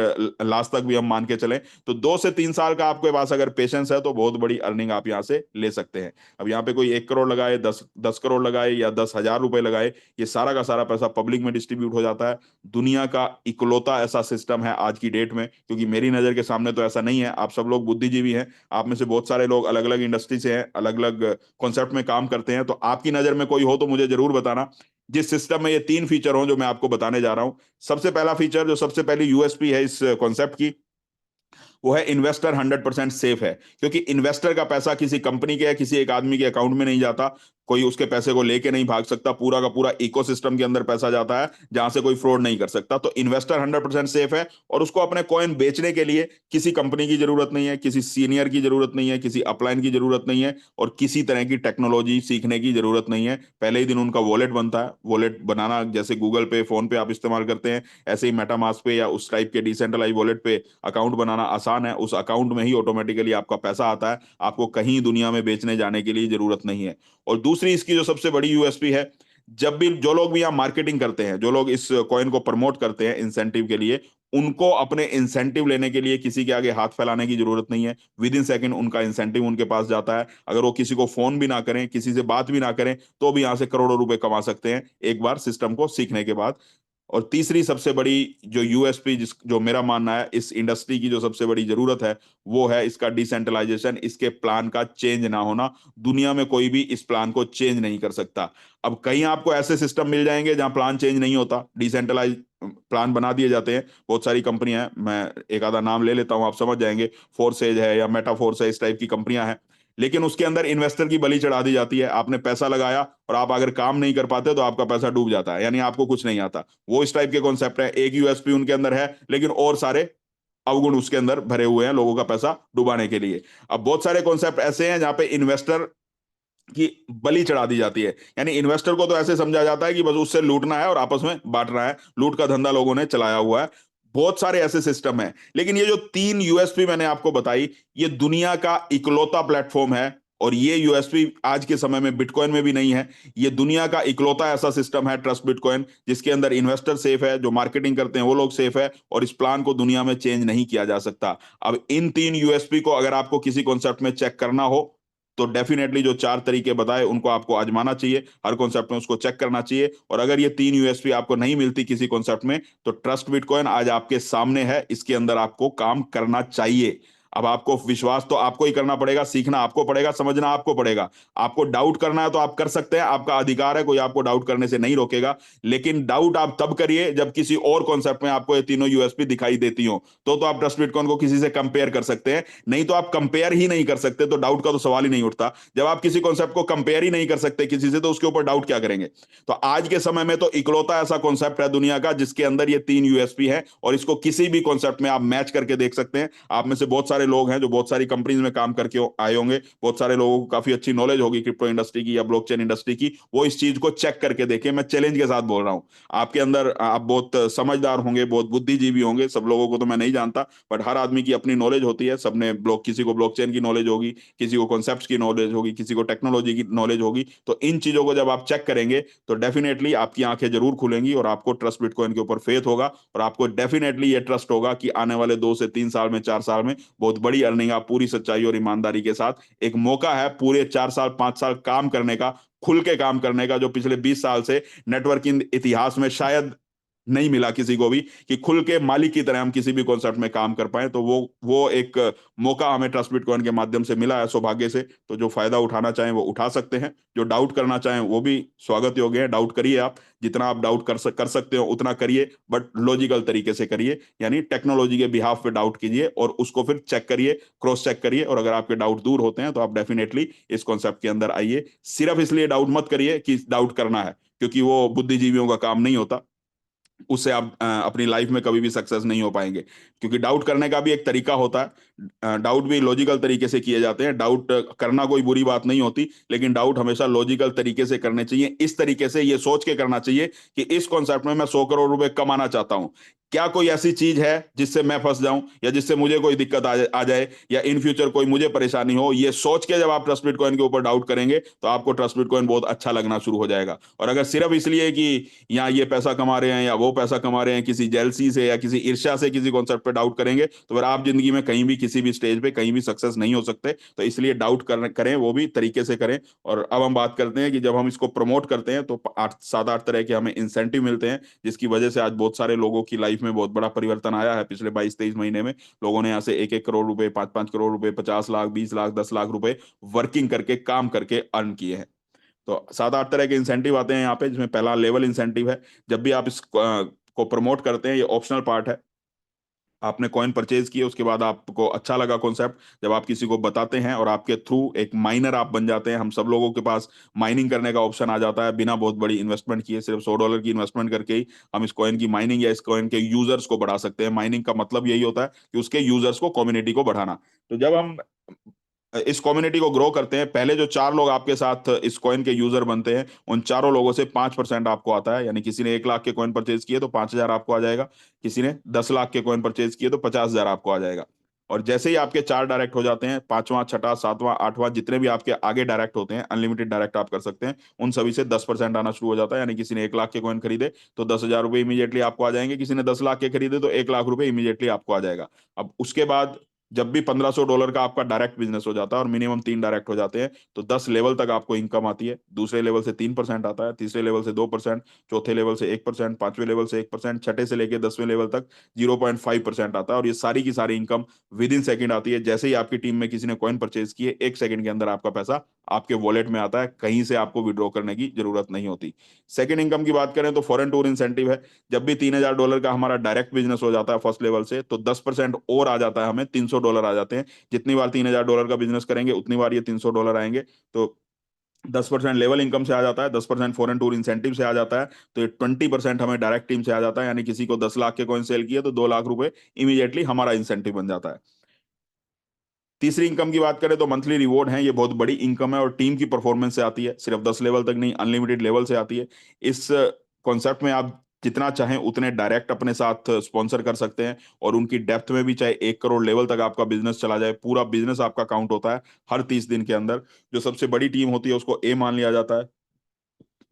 लास्ट तक भी हम मान के चलें, तो 2 से 3 साल का आपके पास अगर पेशेंस है, तो बहुत बड़ी अर्निंग आप यहाँ से ले सकते हैं। अब यहाँ पे कोई 1 करोड़ लगाए, 10 करोड़ लगाए, या 10,000 रुपए लगाए, ये सारा का सारा पैसा पब्लिक में डिस्ट्रीब्यूट हो जाता है। दुनिया का इकलौता ऐसा सिस्टम है आज की डेट में, क्योंकि मेरी नजर के सामने तो ऐसा नहीं है। आप सब लोग बुद्धिजीवी हैं, आप में से बहुत सारे लोग अलग अलग इंडस्ट्री से हैं, अलग अलग कॉन्सेप्ट में काम करते हैं। तो आपकी नजर में कोई हो तो मुझे जरूर बताना, जिस सिस्टम में ये 3 फीचर हो जो मैं आपको बताने जा रहा हूं। सबसे पहला फीचर, जो सबसे पहली यूएसपी है इस कॉन्सेप्ट की, वो है इन्वेस्टर 100% सेफ है। क्योंकि इन्वेस्टर का पैसा किसी कंपनी के या किसी एक आदमी के अकाउंट में नहीं जाता, कोई उसके पैसे को लेके नहीं भाग सकता। पूरा का पूरा इकोसिस्टम के अंदर पैसा जाता है, जहां से कोई फ्रॉड नहीं कर सकता। तो इन्वेस्टर 100% सेफ है, और उसको अपने कॉइन बेचने के लिए किसी कंपनी की जरूरत नहीं है, किसी सीनियर की जरूरत नहीं है, किसी अपलाइन की जरूरत नहीं है, और किसी तरह की टेक्नोलॉजी सीखने की जरूरत नहीं है। पहले ही दिन उनका वॉलेट बनता है। वॉलेट बनाना जैसे गूगल पे, फोन पे आप इस्तेमाल करते हैं, ऐसे ही मेटामास्क पे या उस टाइप के डिसेंट्रलाइज वॉलेट पे अकाउंट बनाना आसान है। उस अकाउंट में ही ऑटोमेटिकली आपका पैसा आता है, आपको कहीं दुनिया में बेचने जाने की लिए जरूरत नहीं है। और दूसरी इसकी जो सबसे बड़ी यूएसपी है, जब भी जो लोग भी यहाँ मार्केटिंग करते हैं, जो लोग इस कॉइन को प्रमोट करते हैं इंसेंटिव के लिए, उनको अपने इंसेंटिव लेने के लिए किसी के आगे हाथ फैलाने की जरूरत नहीं है। विद इन सेकंड उनका इंसेंटिव उनके पास जाता है। अगर वो किसी को फोन भी ना करें, किसी से बात भी ना करें, तो भी यहाँ से करोड़ों रुपए कमा सकते हैं एक बार सिस्टम को सीखने के बाद। और तीसरी सबसे बड़ी जो यूएसपी, जो मेरा मानना है इस इंडस्ट्री की जो सबसे बड़ी जरूरत है, वो है इसका डिसेंट्रलाइजेशन, इसके प्लान का चेंज ना होना। दुनिया में कोई भी इस प्लान को चेंज नहीं कर सकता। अब कहीं आपको ऐसे सिस्टम मिल जाएंगे जहां प्लान चेंज नहीं होता, डिसेंट्रलाइज प्लान बना दिए जाते हैं। बहुत सारी कंपनियां हैं, मैं एक आधा नाम ले लेता हूं, आप समझ जाएंगे। फोर्सेज है, या मेटाफोर्स है, इस टाइप की कंपनियां हैं। लेकिन उसके अंदर इन्वेस्टर की बलि चढ़ा दी जाती है। आपने पैसा लगाया, और आप अगर काम नहीं कर पाते तो आपका पैसा डूब जाता है, यानी आपको कुछ नहीं आता। वो इस टाइप के कॉन्सेप्ट है। एक यूएसपी उनके अंदर है, लेकिन और सारे अवगुण उसके अंदर भरे हुए हैं लोगों का पैसा डुबाने के लिए। अब बहुत सारे कॉन्सेप्ट ऐसे हैं जहां पे इन्वेस्टर की बलि चढ़ा दी जाती है। यानी इन्वेस्टर को तो ऐसे समझा जाता है कि बस उससे लूटना है और आपस में बांटना है। लूट का धंधा लोगों ने चलाया हुआ है। बहुत सारे ऐसे सिस्टम हैं, लेकिन ये जो तीन यूएसपी मैंने आपको बताई, ये दुनिया का इकलौता प्लेटफॉर्म है। और ये यूएसपी आज के समय में बिटकॉइन में भी नहीं है। ये दुनिया का इकलौता ऐसा सिस्टम है ट्रस्ट बिटकॉइन, जिसके अंदर इन्वेस्टर सेफ है, जो मार्केटिंग करते हैं वो लोग सेफ है, और इस प्लान को दुनिया में चेंज नहीं किया जा सकता। अब इन तीन यूएसपी को अगर आपको किसी कॉन्सेप्ट में चेक करना हो, तो डेफिनेटली जो चार तरीके बताए उनको आपको आजमाना चाहिए, हर कॉन्सेप्ट में उसको चेक करना चाहिए। और अगर ये तीन यूएसपी आपको नहीं मिलती किसी कॉन्सेप्ट में, तो ट्रस्ट बिटकॉइन आज आपके सामने है, इसके अंदर आपको काम करना चाहिए। अब आपको विश्वास तो आपको ही करना पड़ेगा, सीखना आपको पड़ेगा, समझना आपको पड़ेगा। आपको डाउट करना है तो आप कर सकते हैं, आपका अधिकार है, कोई आपको डाउट करने से नहीं रोकेगा। लेकिन डाउट आप तब करिए जब किसी और कॉन्सेप्ट में आपको ये तीनों यूएसपी दिखाई देती हो, तो आप ट्रस्ट बिटकॉइन को किसी से कंपेयर कर सकते हैं। नहीं तो आप कंपेयर ही नहीं कर सकते, तो डाउट का तो सवाल ही नहीं उठता। जब आप किसी कॉन्सेप्ट को कंपेयर ही नहीं कर सकते किसी से, तो उसके ऊपर डाउट क्या करेंगे? तो आज के समय में तो इकलौता ऐसा कॉन्सेप्ट है दुनिया का जिसके अंदर ये तीन यूएसपी है, और इसको किसी भी कॉन्सेप्ट में आप मैच करके देख सकते हैं। आप में से बहुत सारे लोग हैं जो बहुत सारी कंपनीज में काम करके आए होंगे, बहुत सारे लोगों को काफी अच्छी नॉलेज होगी क्रिप्टो इंडस्ट्री की या ब्लॉकचेन इंडस्ट्री की, वो इस चीज को चेक करके देखें। मैं चैलेंज के साथ बोल रहा हूं। आपके अंदर आप बहुत समझदार होंगे, बहुत बुद्धिजीवी होंगे, सब लोगों को तो मैं नहीं जानता, बट हर आदमी की अपनी नॉलेज होती है। सबने ब्लॉक, किसी को ब्लॉकचेन की नॉलेज होगी, किसी को कॉन्सेप्ट्स की नॉलेज होगी, किसी को टेक्नोलॉजी की नॉलेज होगी। तो इन चीजों को जब आप चेक करेंगे, तो डेफिनेटली आपकी आंखें जरूर खुलेंगी, और आपको ट्रस्ट बिटकॉइन के ऊपर फेथ होगा, और आपको डेफिनेटली ये ट्रस्ट होगा कि आने वाले 2 से 3 साल में, 4 साल में बहुत बड़ी अर्निंग आप पूरी सच्चाई और ईमानदारी के साथ, एक मौका है पूरे 4 साल 5 साल काम करने का, खुल के काम करने का, जो पिछले 20 साल से नेटवर्किंग इतिहास में शायद नहीं मिला किसी को भी, कि खुल के मालिक की तरह हम किसी भी कॉन्सेप्ट में काम कर पाए। तो वो एक मौका हमें ट्रस्ट बिटकॉइन के माध्यम से मिला है, सौभाग्य से। तो जो फायदा उठाना चाहें वो उठा सकते हैं, जो डाउट करना चाहें वो भी स्वागत योग्य है। डाउट करिए, आप जितना आप डाउट कर सकते हो उतना करिए, बट लॉजिकल तरीके से करिए, यानी टेक्नोलॉजी के बिहाफ पे डाउट कीजिए, और उसको फिर चेक करिए, क्रॉस चेक करिए। और अगर आपके डाउट दूर होते हैं, तो आप डेफिनेटली इस कॉन्सेप्ट के अंदर आइए। सिर्फ इसलिए डाउट मत करिए कि डाउट करना है, क्योंकि वो बुद्धिजीवियों का काम नहीं होता। उससे आप अपनी लाइफ में कभी भी सक्सेस नहीं हो पाएंगे, क्योंकि डाउट करने का भी एक तरीका होता है। डाउट भी लॉजिकल तरीके से किए जाते हैं। डाउट करना कोई बुरी बात नहीं होती, लेकिन डाउट हमेशा लॉजिकल तरीके से करने चाहिए। इस तरीके से ये सोच के करना चाहिए कि इस कॉन्सेप्ट में मैं 100 करोड़ रुपए कमाना चाहता हूं, क्या कोई ऐसी चीज है जिससे मैं फंस जाऊं, या जिससे मुझे कोई दिक्कत आ जाए, या इन फ्यूचर कोई मुझे परेशानी हो। ये सोच के जब आप ट्रस्ट बिटकॉइन के ऊपर डाउट करेंगे, तो आपको ट्रस्ट बिटकॉइन बहुत अच्छा लगना शुरू हो जाएगा। और अगर सिर्फ इसलिए कि यहाँ ये पैसा कमा रहे हैं या वो पैसा कमा रहे हैं, किसी जेलसी से या किसी ईर्ष्या से किसी कॉन्सेप्ट पे डाउट करेंगे, तो फिर आप जिंदगी में कहीं भी किसी भी स्टेज पे कहीं भी सक्सेस नहीं हो सकते। तो इसलिए डाउट करें, वो भी तरीके से करें। और अब हम बात करते हैं कि जब हम इसको प्रमोट करते हैं, तो 8 7 8 तरह के हमें इंसेंटिव मिलते हैं, जिसकी वजह से आज बहुत सारे लोगों की लाइफ में बहुत बड़ा परिवर्तन आया है। पिछले 22 23 महीने में लोगों ने यहाँ से 1 1 करोड़ रुपए, 5 5 करोड़ रुपए, 50 लाख, 20 लाख, 10 लाख रुपए वर्किंग करके, काम करके अर्न किए हैं। तो 7 8 तरह के इंसेंटिव आते हैं यहाँ पे, जिसमें पहला लेवल इंसेंटिव है। जब भी आप इस को प्रमोट करते हैं, ये ऑप्शनल पार्ट है। आपने कॉइन परचेज किए, उसके बाद आपको अच्छा लगा कॉन्सेप्ट, जब आप किसी को बताते हैं और आपके थ्रू एक माइनर आप बन जाते हैं। हम सब लोगों के पास माइनिंग करने का ऑप्शन आ जाता है, बिना बहुत बड़ी इन्वेस्टमेंट किए, सिर्फ $100 की इन्वेस्टमेंट करके ही हम इस कॉइन की माइनिंग या इस कॉइन के यूजर्स को बढ़ा सकते हैं। माइनिंग का मतलब यही होता है कि उसके यूजर्स को, कम्युनिटी को बढ़ाना। तो जब हम इस कम्युनिटी को ग्रो करते हैं, पहले जो 4 लोग आपके साथ इस कॉइन के यूजर बनते हैं, उन चारों लोगों से 5% आपको आता है। यानी किसी ने 1 लाख के कॉइन परचेज किए तो 5,000 आपको आ जाएगा, किसी ने 10 लाख के कॉइन परचेज किए तो 50,000 आपको आ जाएगा। और जैसे ही आपके 4 डायरेक्ट हो जाते हैं, पांचवा, छठा, सातवां, आठवां, जितने भी आपके आगे डायरेक्ट होते हैं, अनलिमिटेड डायरेक्ट आप कर सकते हैं, उन सभी से 10% आना शुरू हो जाता है। यानी किसी ने 1 लाख के कॉइन खरीदे तो 10,000 रुपये इमीडिएटली आपको आ जाएंगे, किसी ने 10 लाख के खरीदे तो 1 लाख रुपए इमीडिएटली आपको आ जाएगा। अब उसके बाद जब भी $1,500 का आपका डायरेक्ट बिजनेस हो जाता है, और मिनिमम 3 डायरेक्ट हो जाते हैं, तो 10 लेवल तक आपको इनकम आती है। दूसरे लेवल से 3% आता है, तीसरे लेवल से 2%, चौथे लेवल से 1%, पांचवें लेवल से 1%, छठे से लेकर 10वें लेवल तक 0.5% आता है। और ये सारी की सारी इनकम विद इन सेकेंड आती है। जैसे ही आपकी टीम में किसी ने कॉइन परचेज किए, 1 सेकंड के अंदर आपका पैसा आपके वॉलेट में आता है, कहीं से आपको विड्रॉ करने की जरूरत नहीं होती। सेकंड इनकम की बात करें तो फॉरेन टूर इंसेंटिव है। जब भी $3,000 का हमारा डायरेक्ट बिजनेस हो जाता है फर्स्ट लेवल से, तो 10% और आ जाता है, हमें $300 आ जाते हैं। जितनी बार $3,000 का बिजनेस करेंगे, उतनी बार ये $300 आएंगे। तो 10% लेवल इनकम से आ जाता है, 10% फॉरेन टूर इंसेंटिव से आ जाता है, तो ये 20% हमें डायरेक्ट टीम से आ जाता है। यानी किसी को 10 लाख के कॉइन सेल किए तो 2 लाख रुपए इमीडिएटली हमारा इंसेंटिव बन जाता है। तीसरी इनकम की बात करें तो मंथली रिवॉर्ड है। ये बहुत बड़ी इनकम है और टीम की परफॉर्मेंस से आती है, सिर्फ 10 लेवल तक नहीं, अनलिमिटेड लेवल से आती है। इस कॉन्सेप्ट में आप जितना चाहें उतने डायरेक्ट अपने साथ स्पॉन्सर कर सकते हैं, और उनकी डेप्थ में भी चाहे 1 करोड़ लेवल तक आपका बिजनेस चला जाए, पूरा बिजनेस आपका काउंट होता है हर 30 दिन के अंदर। जो सबसे बड़ी टीम होती है उसको ए मान लिया जाता है,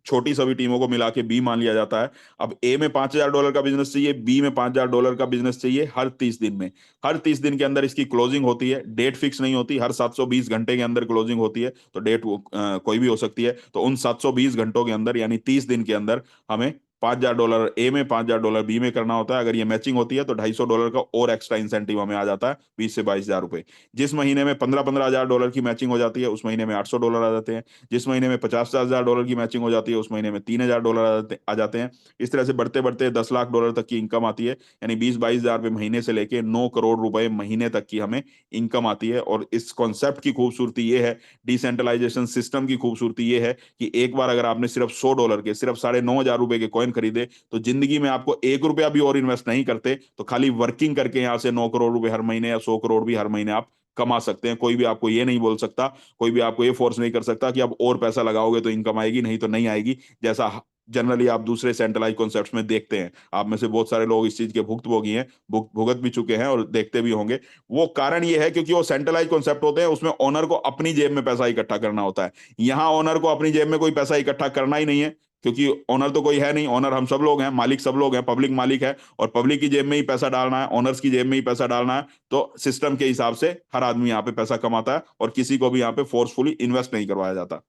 छोटी सभी टीमों को मिला के बी मान लिया जाता है। अब ए में $5,000 का बिजनेस चाहिए, बी में $5,000 का बिजनेस चाहिए हर 30 दिन में। हर 30 दिन के अंदर इसकी क्लोजिंग होती है, डेट फिक्स नहीं होती, हर 720 घंटे के अंदर क्लोजिंग होती है, तो डेट कोई भी हो सकती है। तो उन 720 घंटों के अंदर यानी 30 दिन के अंदर हमें $5,000 ए में, $5,000 बी में करना होता है। अगर ये मैचिंग होती है तो $250 का और एक्स्ट्रा इंसेंटिव हमें आ जाता है, 20 से 22 हजार रुपए। जिस महीने में 15-15 हजार डॉलर की मैचिंग हो जाती है उस महीने में $800 आ जाते हैं। जिस महीने में $50,000 की मैचिंग हो जाती है उस महीने में $3,000 आ जाते हैं। इस तरह से बढ़ते बढ़ते $10 लाख तक की इनकम आती है, यानी 20-22 हजार रुपये महीने से लेके 9 करोड़ रुपए महीने तक की हमें इनकम आती है। और इस कॉन्सेप्ट की खूबसूरती ये है, डिसेंट्रलाइजेशन सिस्टम की खूबसूरती ये है कि एक बार अगर आपने सिर्फ $100 के, सिर्फ 9,500 रुपए के कॉइन खरीदे, तो जिंदगी में आपको 1 रुपया भी और इन्वेस्ट नहीं करते, तो खाली वर्किंग करके यहाँ से 9 करोड़ रुपए हर महीने या 100 करोड़ भी हर महीने आप कमा सकते हैं। कोई भी आपको ये नहीं बोल सकता, कोई भी आपको ये फोर्स नहीं कर सकता कि आप और पैसा लगाओगे तो इनकम आएगी, नहीं तो नहीं आएगी, जैसा जनरली आप दूसरे सेंट्रलाइज कॉन्सेप्ट्स में देखते हैं। आप में से बहुत सारे लोग इस चीज के भुक्तभोगी हैं, भुगत भी चुके हैं और देखते भी होंगे। वो कारण ये है क्योंकि वो सेंट्रलाइज कॉन्सेप्ट होते हैं, उसमें ओनर को अपनी जेब में पैसा इकट्ठा करना होता है। यहाँ ओनर को अपनी जेब में कोई पैसा इकट्ठा करना ही नहीं है, क्योंकि ओनर तो कोई है नहीं, ओनर हम सब लोग हैं, मालिक सब लोग हैं, पब्लिक मालिक है, और पब्लिक की जेब में ही पैसा डालना है, ओनर्स की जेब में ही पैसा डालना है। तो सिस्टम के हिसाब से हर आदमी यहाँ पे पैसा कमाता है और किसी को भी यहाँ पे फोर्सफुली इन्वेस्ट नहीं करवाया जाता।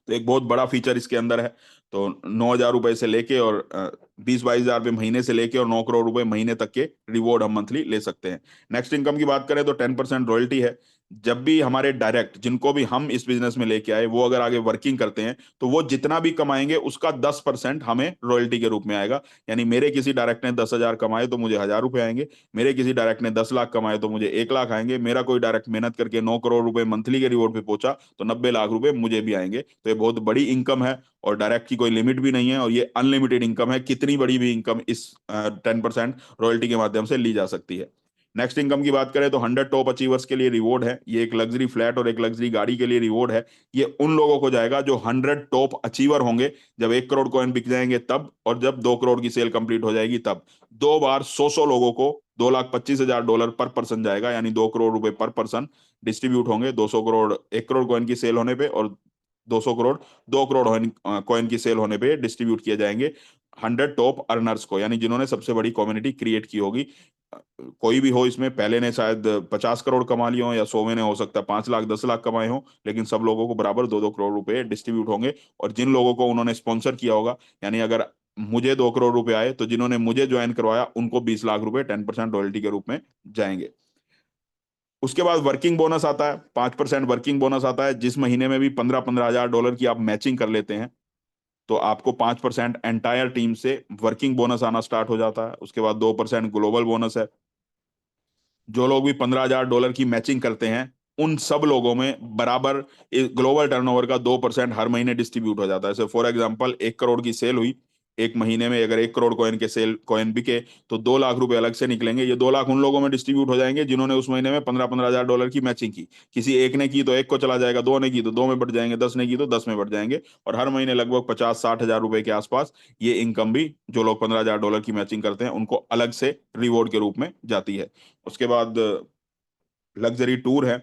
तो एक बहुत बड़ा फीचर इसके अंदर है। तो 9,000 रुपए से लेके और 20-22 हजार रुपये महीने से लेके और 9 करोड़ रुपए महीने तक के रिवॉर्ड हम मंथली ले सकते हैं। नेक्स्ट इनकम की बात करें तो 10% रॉयल्टी है। जब भी हमारे डायरेक्ट जिनको भी हम इस बिजनेस में लेके आए वो अगर आगे वर्किंग करते हैं, तो वो जितना भी कमाएंगे उसका 10% हमें रॉयल्टी के रूप में आएगा। यानी मेरे किसी डायरेक्ट ने 10,000 कमाए तो मुझे 1,000 रुपए आएंगे, मेरे किसी डायरेक्ट ने 10 लाख कमाए तो मुझे 1 लाख आएंगे, मेरा कोई डायरेक्ट मेहनत करके 9 करोड़ रुपए मंथली के रिवॉर्ड पे पहुंचा तो 90 लाख रुपए मुझे भी आएंगे। तो ये बहुत बड़ी इनकम है, और डायरेक्ट की कोई लिमिट भी नहीं है, और ये अनलिमिटेड इनकम है, कितनी बड़ी भी इनकम इस 10% रॉयल्टी के माध्यम से ली जा सकती है। नेक्स्ट इनकम की बात करें तो 100 टॉप अचीवर्स के लिए रिवॉर्ड है, ये एक लग्जरी फ्लैट और एक लग्जरी गाड़ी के लिए रिवॉर्ड है। ये उन लोगों को जाएगा जो 100 टॉप अचीवर होंगे, जब 1 करोड़ कॉइन बिक जाएंगे तब, और जब 2 करोड़ की सेल कंप्लीट हो जाएगी तब। दो बार 100 लोगों को $2,25,000 पर पर्सन जाएगा, यानी 2 करोड़ रुपए पर पर्सन डिस्ट्रीब्यूट होंगे। 200 करोड़ 1 करोड़ कॉइन की सेल होने पे, और 200 करोड़ 2 करोड़ कॉइन की सेल होने पे डिस्ट्रीब्यूट किए जाएंगे 100 टॉप अर्नर्स को, यानी जिन्होंने सबसे बड़ी कम्युनिटी क्रिएट की होगी। कोई भी हो इसमें, पहले ने शायद 50 करोड़ कमा लिए हो, या 100 में ने हो सकता है 5 लाख 10 लाख कमाए हो, लेकिन सब लोगों को बराबर 2-2 करोड़ रुपए डिस्ट्रीब्यूट होंगे। और जिन लोगों को उन्होंने स्पॉन्सर किया होगा, यानी अगर मुझे 2 करोड़ रुपए आए तो जिन्होंने मुझे ज्वाइन करवाया उनको 20 लाख रुपए 10% रॉयल्टी के रूप में जाएंगे। उसके बाद वर्किंग बोनस आता है, 5% वर्किंग बोनस आता है। जिस महीने में भी 15-15 हजार डॉलर की आप मैचिंग कर लेते हैं, तो आपको 5% एंटायर टीम से वर्किंग बोनस आना स्टार्ट हो जाता है। उसके बाद 2% ग्लोबल बोनस है। जो लोग भी 15,000 डॉलर की मैचिंग करते हैं उन सब लोगों में बराबर ग्लोबल टर्नओवर का 2% हर महीने डिस्ट्रीब्यूट हो जाता है। जैसे फॉर एग्जांपल 1 करोड़ की सेल हुई एक महीने में, अगर 1 करोड़ कॉइन के सेल कॉइन बिके तो 2 लाख रुपए अलग से निकलेंगे। ये 2 लाख उन लोगों में डिस्ट्रीब्यूट हो जाएंगे जिन्होंने उस महीने में 15-15 हजार डॉलर की मैचिंग की। किसी एक ने की तो एक को चला जाएगा, दो ने की तो दो में बढ़ जाएंगे, 10 ने की तो 10 में बढ़ जाएंगे। और हर महीने लगभग 50-60 हजार रुपए के आसपास ये इनकम भी, जो लोग 15,000 डॉलर की मैचिंग करते हैं उनको अलग से रिवॉर्ड के रूप में जाती है। उसके बाद लग्जरी टूर है।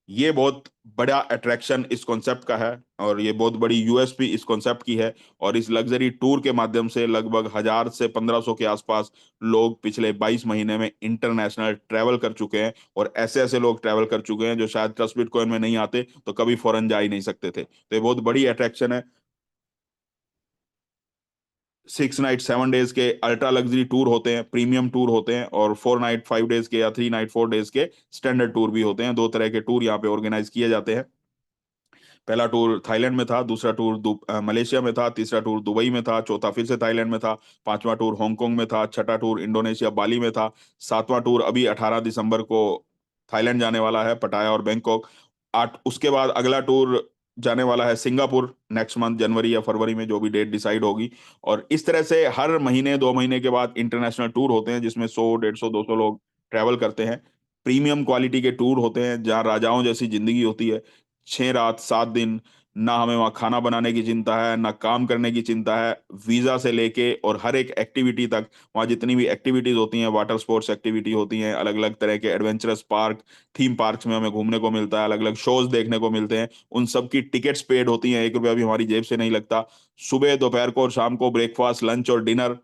ये बहुत बड़ा अट्रैक्शन इस कॉन्सेप्ट का है, और ये बहुत बड़ी यूएसपी इस कॉन्सेप्ट की है। और इस लग्जरी टूर के माध्यम से लगभग 1,000 से 1,500 के आसपास लोग पिछले 22 महीने में इंटरनेशनल ट्रैवल कर चुके हैं। और ऐसे ऐसे लोग ट्रैवल कर चुके हैं जो शायद ट्रस्ट बिटकॉइन में नहीं आते तो कभी फॉरेन जा ही नहीं सकते थे। तो ये बहुत बड़ी अट्रैक्शन है। 6 नाइट 7 डेज के अल्ट्रा लग्जरी टूर होते हैं, प्रीमियम टूर होते हैं, और 4 नाइट 5 डेज के या 3 नाइट 4 डेज के स्टैंडर्ड टूर भी होते हैं। दो तरह के टूर यहाँ पे ऑर्गेनाइज किए जाते हैं। पहला टूर थाईलैंड में था, दूसरा टूर मलेशिया में था, तीसरा टूर दुबई में था, चौथा फिर से थाईलैंड में था, पांचवा टूर हांगकांग में था, छठा टूर इंडोनेशिया बाली में था, सातवां टूर अभी 18 दिसंबर को थाईलैंड जाने वाला है, पटाया और बैंकॉक। आठ उसके बाद अगला टूर जाने वाला है सिंगापुर नेक्स्ट मंथ, जनवरी या फरवरी में, जो भी डेट डिसाइड होगी। और इस तरह से हर महीने 2 महीने के बाद इंटरनेशनल टूर होते हैं जिसमें 100 150 200 लोग ट्रैवल करते हैं। प्रीमियम क्वालिटी के टूर होते हैं जहाँ राजाओं जैसी जिंदगी होती है, 6 रात 7 दिन ना हमें वहाँ खाना बनाने की चिंता है, ना काम करने की चिंता है। वीजा से लेके और हर एक एक्टिविटी तक, वहाँ जितनी भी एक्टिविटीज होती हैं, वाटर स्पोर्ट्स एक्टिविटी होती हैं, अलग अलग तरह के एडवेंचरस पार्क, थीम पार्क्स में हमें घूमने को मिलता है, अलग अलग शोज देखने को मिलते हैं, उन सब की टिकट्स पेड होती हैं, 1 रुपया भी हमारी जेब से नहीं लगता। सुबह, दोपहर को और शाम को ब्रेकफास्ट, लंच और डिनर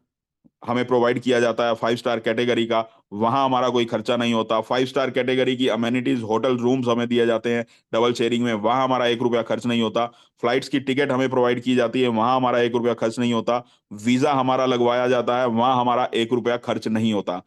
हमें प्रोवाइड किया जाता है 5 स्टार कैटेगरी का। वहां हमारा कोई खर्चा नहीं होता। 5 स्टार कैटेगरी की अमेनिटीज, होटल रूम्स हमें दिए जाते हैं डबल शेयरिंग में, वहां हमारा 1 रुपया खर्च नहीं होता। फ्लाइट्स की टिकट हमें प्रोवाइड की जाती है, वहां हमारा 1 रुपया खर्च नहीं होता। वीजा हमारा लगवाया जाता है, वहां हमारा 1 रुपया खर्च नहीं होता।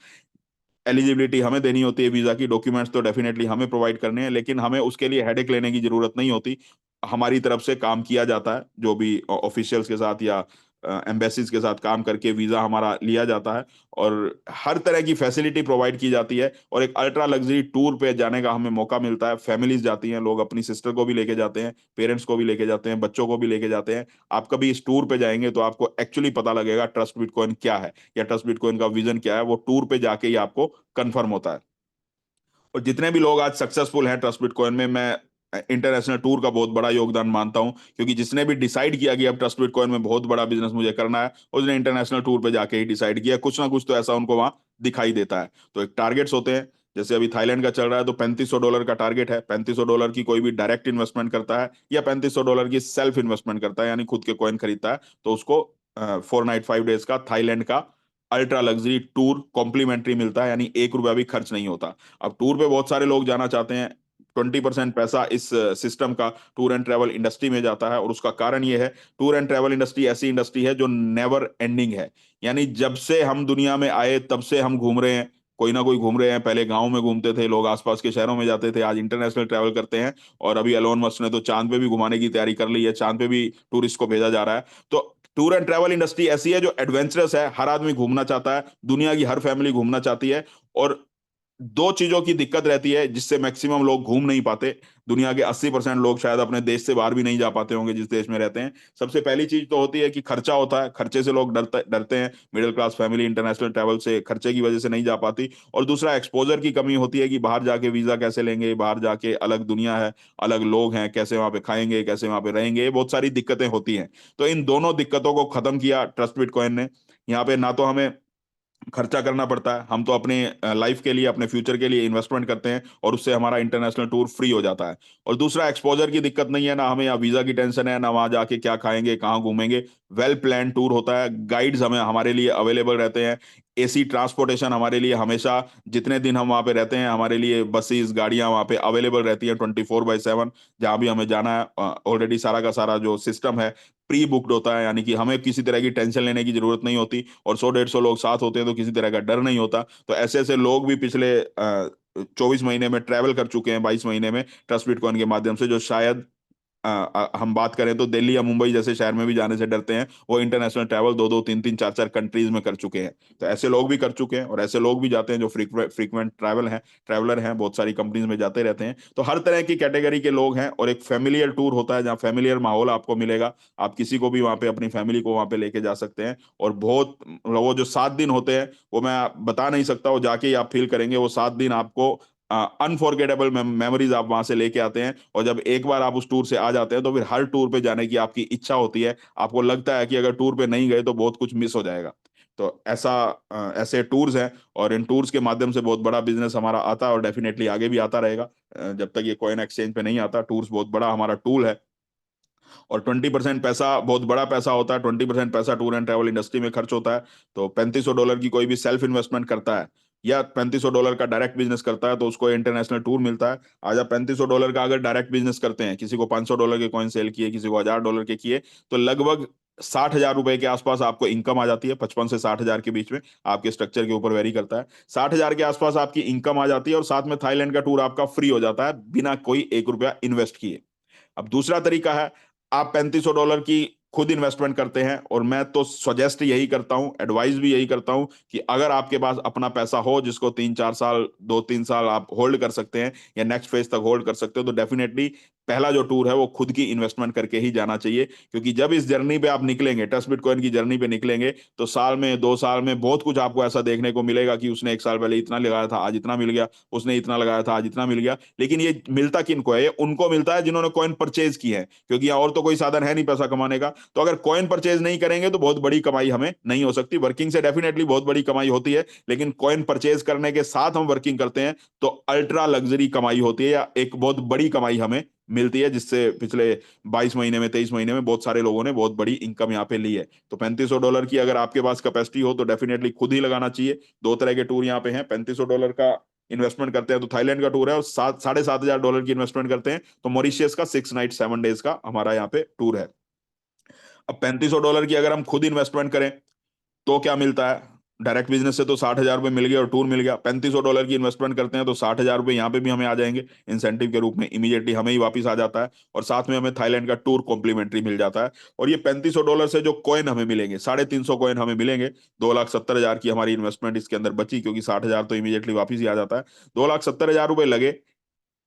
एलिजिबिलिटी हमें देनी होती है वीजा की, डॉक्यूमेंट्स तो डेफिनेटली हमें प्रोवाइड करने हैं, लेकिन हमें उसके लिए हेडेक लेने की जरूरत नहीं होती। हमारी तरफ से काम किया जाता है, जो भी ऑफिशियल्स के साथ या एम्बेसीज के साथ काम करके वीजा हमारा लिया जाता है, और हर तरह की फैसिलिटी प्रोवाइड की जाती है। और एक अल्ट्रा लग्जरी टूर पे जाने का हमें मौका मिलता है। फैमिलीज जाती हैं, लोग अपनी सिस्टर को भी लेके जाते हैं, पेरेंट्स को भी लेके जाते हैं, बच्चों को भी लेके जाते हैं। आप कभी इस टूर पे जाएंगे तो आपको एक्चुअली पता लगेगा ट्रस्ट बिटकॉइन क्या है, या ट्रस्ट बिटकॉइन का विजन क्या है। वो टूर पे जाके ही आपको कंफर्म होता है। और जितने भी लोग आज सक्सेसफुल हैं ट्रस्ट बिटकॉइन में, मैं इंटरनेशनल टूर का बहुत बड़ा योगदान मानता हूं, क्योंकि जिसने भी डिसाइड किया कि अब ट्रस्ट बिटकॉइन में बहुत बड़ा बिजनेस मुझे करना है, उसने इंटरनेशनल टूर पे जाके ही डिसाइड किया। कुछ ना कुछ तो ऐसा उनको वहां दिखाई देता है। तो एक टारगेट्स होते हैं, जैसे अभी थाईलैंड का चल रहा है तो $3500 का टारगेट है। $3500 की कोई भी डायरेक्ट इन्वेस्टमेंट करता है, या $3500 की सेल्फ इन्वेस्टमेंट करता है, यानी खुद के कॉइन खरीदता है, तो उसको 4 नाइट 5 डेज का थाईलैंड का अल्ट्रा लग्जरी टूर कॉम्प्लीमेंट्री मिलता है, यानी 1 रुपया भी खर्च नहीं होता। अब टूर पे बहुत सारे लोग जाना चाहते हैं। 20% पैसा इस सिस्टम का टूर एंड ट्रैवल इंडस्ट्री में जाता है, और उसका कारण ये है, टूर एंड ट्रैवल इंडस्ट्री ऐसी इंडस्ट्री है जो नेवर एंडिंग है। यानी जब से हम दुनिया में आए तब से हम घूम रहे हैं, कोई ना कोई घूम रहे हैं। पहले गांव में घूमते थे लोग, आसपास के शहरों में जाते थे, आज इंटरनेशनल ट्रैवल करते हैं। और अभी एलोन मस्क ने तो चांद पे भी घुमाने की तैयारी कर ली है, चांद पे भी टूरिस्ट को भेजा जा रहा है। तो टूर एंड ट्रैवल इंडस्ट्री ऐसी है जो एडवेंचरस है, हर आदमी घूमना चाहता है, दुनिया की हर फैमिली घूमना चाहती है। और दो चीजों की दिक्कत रहती है जिससे मैक्सिमम लोग घूम नहीं पाते। दुनिया के 80% लोग शायद अपने देश से बाहर भी नहीं जा पाते होंगे जिस देश में रहते हैं। सबसे पहली चीज तो होती है कि खर्चा होता है, खर्चे से लोग डरते डरते हैं। Middle class family international travel से खर्चे की वजह से नहीं जा पाती। और दूसरा, एक्सपोजर की कमी होती है कि बाहर जाके वीजा कैसे लेंगे, बाहर जाके अलग दुनिया है, अलग लोग हैं, कैसे वहां पे खाएंगे, कैसे वहां पे रहेंगे, बहुत सारी दिक्कतें होती हैं। तो इन दोनों दिक्कतों को खत्म किया ट्रस्ट बिटकॉइन ने। यहाँ पे ना तो हमें खर्चा करना पड़ता है, हम तो अपने लाइफ के लिए, अपने फ्यूचर के लिए इन्वेस्टमेंट करते हैं, और उससे हमारा इंटरनेशनल टूर फ्री हो जाता है। और दूसरा, एक्सपोजर की दिक्कत नहीं है, ना हमें यहाँ वीजा की टेंशन है, ना वहां जाके क्या खाएंगे, कहाँ घूमेंगे। वेल प्लान टूर होता है, गाइड्स हमें हमारे लिए अवेलेबल रहते हैं, एसी ट्रांसपोर्टेशन हमारे लिए हमेशा, जितने दिन हम वहाँ पे रहते हैं, हमारे लिए बसेस, गाड़ियां वहाँ पे अवेलेबल रहती हैं 24/7। जहाँ भी हमें जाना है, ऑलरेडी सारा का सारा जो सिस्टम है प्री बुक्ड होता है, यानी कि हमें किसी तरह की टेंशन लेने की जरूरत नहीं होती। और 100-150 लोग साथ होते हैं तो किसी तरह का डर नहीं होता। तो ऐसे ऐसे लोग भी पिछले 24 महीने में ट्रैवल कर चुके हैं, 22 महीने में, ट्रस्ट बिटकॉइन के माध्यम से, जो शायद हम बात करें तो दिल्ली या मुंबई जैसे शहर में भी जाने से डरते हैं, वो इंटरनेशनल ट्रैवल 2-2 3-3 4-4 कंट्रीज में कर चुके हैं। तो ऐसे लोग भी कर चुके हैं, और ऐसे लोग भी जाते हैं जो फ्रीक्वेंट ट्रैवलर हैं, बहुत सारी कंपनीज में जाते रहते हैं। तो हर तरह की कैटेगरी के लोग हैं, और एक फैमिलियर टूर होता है जहाँ फैमिलियर माहौल आपको मिलेगा। आप किसी को भी वहाँ पे, अपनी फैमिली को वहाँ पे लेके जा सकते हैं। और बहुत, वो जो 7 दिन होते हैं वो मैं बता नहीं सकता, वो जाके ही आप फील करेंगे। वो 7 दिन आपको अनफॉरगेटेबल मेमोरीज आप वहां से लेके आते हैं। और जब एक बार आप उस टूर से आ जाते हैं तो फिर हर टूर पे जाने की आपकी इच्छा होती है। आपको लगता है कि अगर टूर पे नहीं गए तो बहुत कुछ मिस हो जाएगा। तो ऐसे टूर्स हैं, और इन टूर्स के माध्यम से बहुत बड़ा बिजनेस हमारा आता है, और डेफिनेटली आगे भी आता रहेगा। जब तक ये कॉइन एक्सचेंज पे नहीं आता, टूर्स बहुत बड़ा हमारा टूल है। और 20% पैसा बहुत बड़ा पैसा होता है, 20% पैसा टूर एंड ट्रैवल इंडस्ट्री में खर्च होता है। तो $3500 की कोई भी सेल्फ इन्वेस्टमेंट करता है, या $3500 का डायरेक्ट बिजनेस करता है, तो उसको इंटरनेशनल टूर मिलता है। आज आप $3500 का अगर डायरेक्ट बिजनेस करते हैं, किसी को $500 के कॉइन सेल किए, किसी को $1000 के किए, तो लगभग 60,000 रुपए के आसपास आपको इनकम आ जाती है। 55 से 60 हजार के बीच में, आपके स्ट्रक्चर के ऊपर वेरी करता है। 60,000 के आसपास आपकी इनकम आ जाती है, और साथ में थाईलैंड का टूर आपका फ्री हो जाता है बिना कोई 1 रुपया इन्वेस्ट किए। अब दूसरा तरीका है, आप $3500 की खुद इन्वेस्टमेंट करते हैं। और मैं तो सजेस्ट यही करता हूं, एडवाइस भी यही करता हूं कि अगर आपके पास अपना पैसा हो जिसको 3-4 साल, 2-3 साल आप होल्ड कर सकते हैं या नेक्स्ट फेज तक होल्ड कर सकते हो, तो डेफिनेटली पहला जो टूर है वो खुद की इन्वेस्टमेंट करके ही जाना चाहिए। क्योंकि जब इस जर्नी पे आप निकलेंगे, ट्रस्ट बिटकॉइन की जर्नी पे निकलेंगे, तो साल में, 2 साल में बहुत कुछ आपको ऐसा देखने को मिलेगा कि उसने 1 साल पहले इतना लगाया था, आज इतना मिल गया, उसने इतना लगाया था, आज इतना मिल गया। लेकिन ये मिलता किनको है? ये उनको मिलता है जिन्होंने कॉइन परचेज की है, क्योंकि और तो कोई साधन है नहीं पैसा कमाने का। तो अगर कॉइन परचेज नहीं करेंगे तो बहुत बड़ी कमाई हमें नहीं हो सकती। वर्किंग से डेफिनेटली बहुत बड़ी कमाई होती है, लेकिन कॉइन परचेज करने के साथ हम वर्किंग करते हैं तो अल्ट्रा लग्जरी कमाई होती है, या एक बहुत बड़ी कमाई हमें मिलती है, जिससे पिछले 22 महीने में, 23 महीने में बहुत सारे लोगों ने बहुत बड़ी इनकम यहाँ पे ली है। तो $3500 की अगर आपके पास कैपेसिटी हो तो डेफिनेटली खुद ही लगाना चाहिए। दो तरह के टूर यहाँ पे हैं। $3500 का इन्वेस्टमेंट करते हैं तो थाईलैंड का टूर है, और $7,500 की इन्वेस्टमेंट करते हैं तो मॉरिशियस का 6 नाइट 7 डेज का हमारा यहाँ पे टूर है। अब $3500 की अगर हम खुद इन्वेस्टमेंट करें तो क्या मिलता है? डायरेक्ट बिजनेस से तो $60,000 मिल गया और टूर मिल गया। $3500 की इन्वेस्टमेंट करते हैं तो $60,000 यहाँ पे भी हमें आ जाएंगे इंसेंटिव के रूप में, इमीडिएटली हमें ही वापस आ जाता है। और साथ में हमें थाईलैंड का टूर कॉम्प्लीमेंट्री मिल जाता है। और ये $3500 से जो कॉइन हमें मिलेंगे, 350 कॉइन हमें मिलेंगे। 2,70,000 की हमारी इन्वेस्टमेंट इसके अंदर बची, क्योंकि 60,000 तो इमीडिएटली वापस ही आ जाता है। $2,70,000 लगे,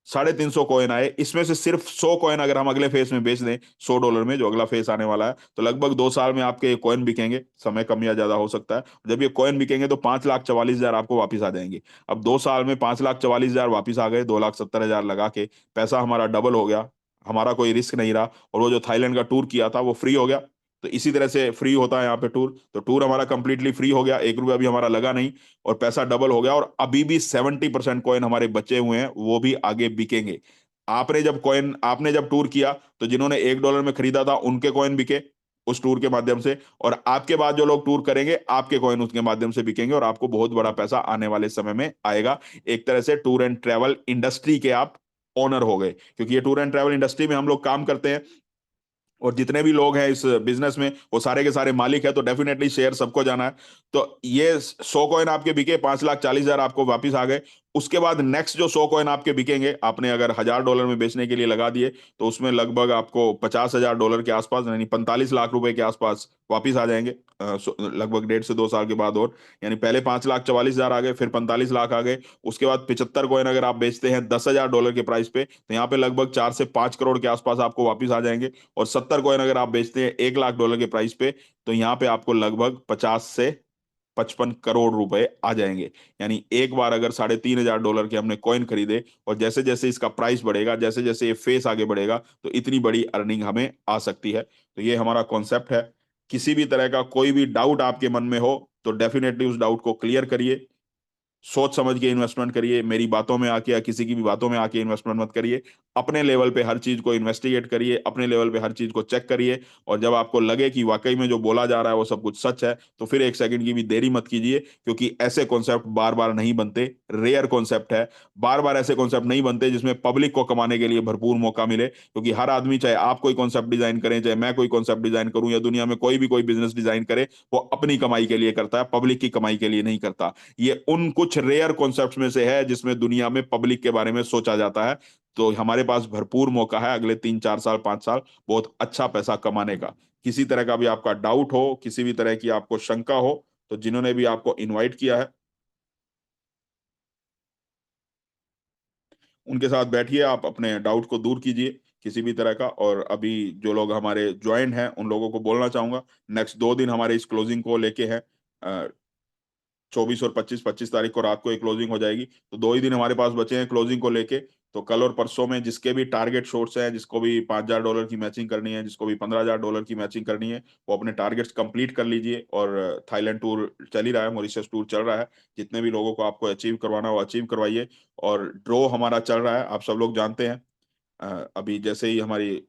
350 कॉइन आए, इसमें से सिर्फ 100 कॉइन अगर हम अगले फेस में बेच दें, $100 में, जो अगला फेस आने वाला है, तो लगभग 2 साल में आपके ये कॉइन बिकेंगे। समय कम या ज्यादा हो सकता है। जब ये कॉइन बिकेंगे तो 5,44,000 आपको वापस आ जाएंगे। अब 2 साल में 5,44,000 वापस आ गए, 2,70,000 लगा के पैसा हमारा डबल हो गया। हमारा कोई रिस्क नहीं रहा, और वो जो थाईलैंड का टूर किया था वो फ्री हो गया। तो इसी तरह से फ्री होता है यहाँ पे टूर। तो टूर हमारा कंप्लीटली फ्री हो गया, 1 रुपया भी हमारा लगा नहीं, और पैसा डबल हो गया। और अभी भी 70% कॉइन हमारे बचे हुए हैं, वो भी आगे बिकेंगे। आपने जब टूर किया तो जिन्होंने $1 में खरीदा था उनके कॉइन बिके उस टूर के माध्यम से, और आपके बाद जो लोग टूर करेंगे आपके कॉइन उसके माध्यम से बिकेंगे, और आपको बहुत बड़ा पैसा आने वाले समय में आएगा। एक तरह से टूर एंड ट्रैवल इंडस्ट्री के आप ओनर हो गए, क्योंकि ये टूर एंड ट्रैवल इंडस्ट्री में हम लोग काम करते हैं, और जितने भी लोग हैं इस बिजनेस में वो सारे के सारे मालिक है। तो डेफिनेटली शेयर सबको जाना है। तो ये 100 कॉइन आपके बिके, 5,40,000 आपको वापस आ गए। उसके बाद नेक्स्ट जो 100 कॉइन आपके बिकेंगे, आपने अगर $1,000 में बेचने के लिए लगा दिए, तो उसमें लगभग आपको $50,000 के आसपास, यानी 45 लाख रुपए के आसपास वापिस आ जाएंगे। लगभग 1.5 से 2 साल के बाद। और यानी पहले 5,44,000 आ गए, फिर 45 लाख आ गए। उसके बाद 75 कॉइन अगर आप बेचते हैं $10,000 के प्राइस पे, तो यहाँ पे लगभग 4 से 5 करोड़ के आसपास आपको वापिस आ जाएंगे। और 70 कॉइन अगर आप बेचते हैं $1,00,000 के प्राइस पे, तो यहाँ पे आपको लगभग 50 से 55 करोड़ रुपए आ जाएंगे। यानी एक बार अगर $3,500 के हमने कॉइन खरीदे, और जैसे जैसे इसका प्राइस बढ़ेगा, जैसे जैसे ये फेस आगे बढ़ेगा, तो इतनी बड़ी अर्निंग हमें आ सकती है। तो ये हमारा कॉन्सेप्ट है। किसी भी तरह का कोई भी डाउट आपके मन में हो तो डेफिनेटली उस डाउट को क्लियर करिए। सोच समझ के इन्वेस्टमेंट करिए, मेरी बातों में आके या किसी की भी बातों में आके इन्वेस्टमेंट मत करिए। अपने लेवल पे हर चीज को इन्वेस्टिगेट करिए, अपने लेवल पे हर चीज को चेक करिए। और जब आपको लगे कि वाकई में जो बोला जा रहा है वो सब कुछ सच है, तो फिर 1 सेकंड की भी देरी मत कीजिए, क्योंकि ऐसे कॉन्सेप्ट बार बार नहीं बनते, रेयर कॉन्सेप्ट है। बार बार ऐसे कॉन्सेप्ट नहीं बनते जिसमें पब्लिक को कमाने के लिए भरपूर मौका मिले। क्योंकि हर आदमी, चाहे आप कोई कॉन्सेप्ट डिजाइन करें, चाहे मैं कोई कॉन्सेप्ट डिजाइन करूं, या दुनिया में कोई भी कोई बिजनेस डिजाइन करे, वो अपनी कमाई के लिए करता है, पब्लिक की कमाई के लिए नहीं करता। ये उन कुछ रेयर कॉन्सेप्ट्स में से है जिसमें दुनिया में पब्लिक के बारे में सोचा जाता है। तो हमारे पास भरपूर मौका है अगले 3-4 साल, 5 साल बहुत अच्छा पैसा कमाने का। किसी तरह का भी आपका डाउट हो, किसी भी तरह की आपको शंका हो, तो जिन्होंने भी आपको इनवाइट किया है उनके साथ बैठिए, आप अपने डाउट को दूर कीजिए किसी भी तरह का। और अभी जो लोग हमारे ज्वाइन हैं उन लोगों को बोलना चाहूंगा, नेक्स्ट 2 दिन हमारे इस क्लोजिंग को लेके हैं। 24 और 25 तारीख को रात को एक क्लोजिंग हो जाएगी। तो 2 ही दिन हमारे पास बचे हैं क्लोजिंग को लेके। तो कल और परसों में जिसके भी टारगेट शॉर्ट्स हैं, जिसको भी $5,000 की मैचिंग करनी है, जिसको भी $15,000 की मैचिंग करनी है, वो अपने टारगेट्स कंप्लीट कर लीजिए। और थाईलैंड टूर चल ही रहा है, मॉरिशस टूर चल रहा है, जितने भी लोगों को आपको अचीव करवाना हो अचीव करवाइए। और ड्रॉ हमारा चल रहा है, आप सब लोग जानते हैं। अभी जैसे ही हमारी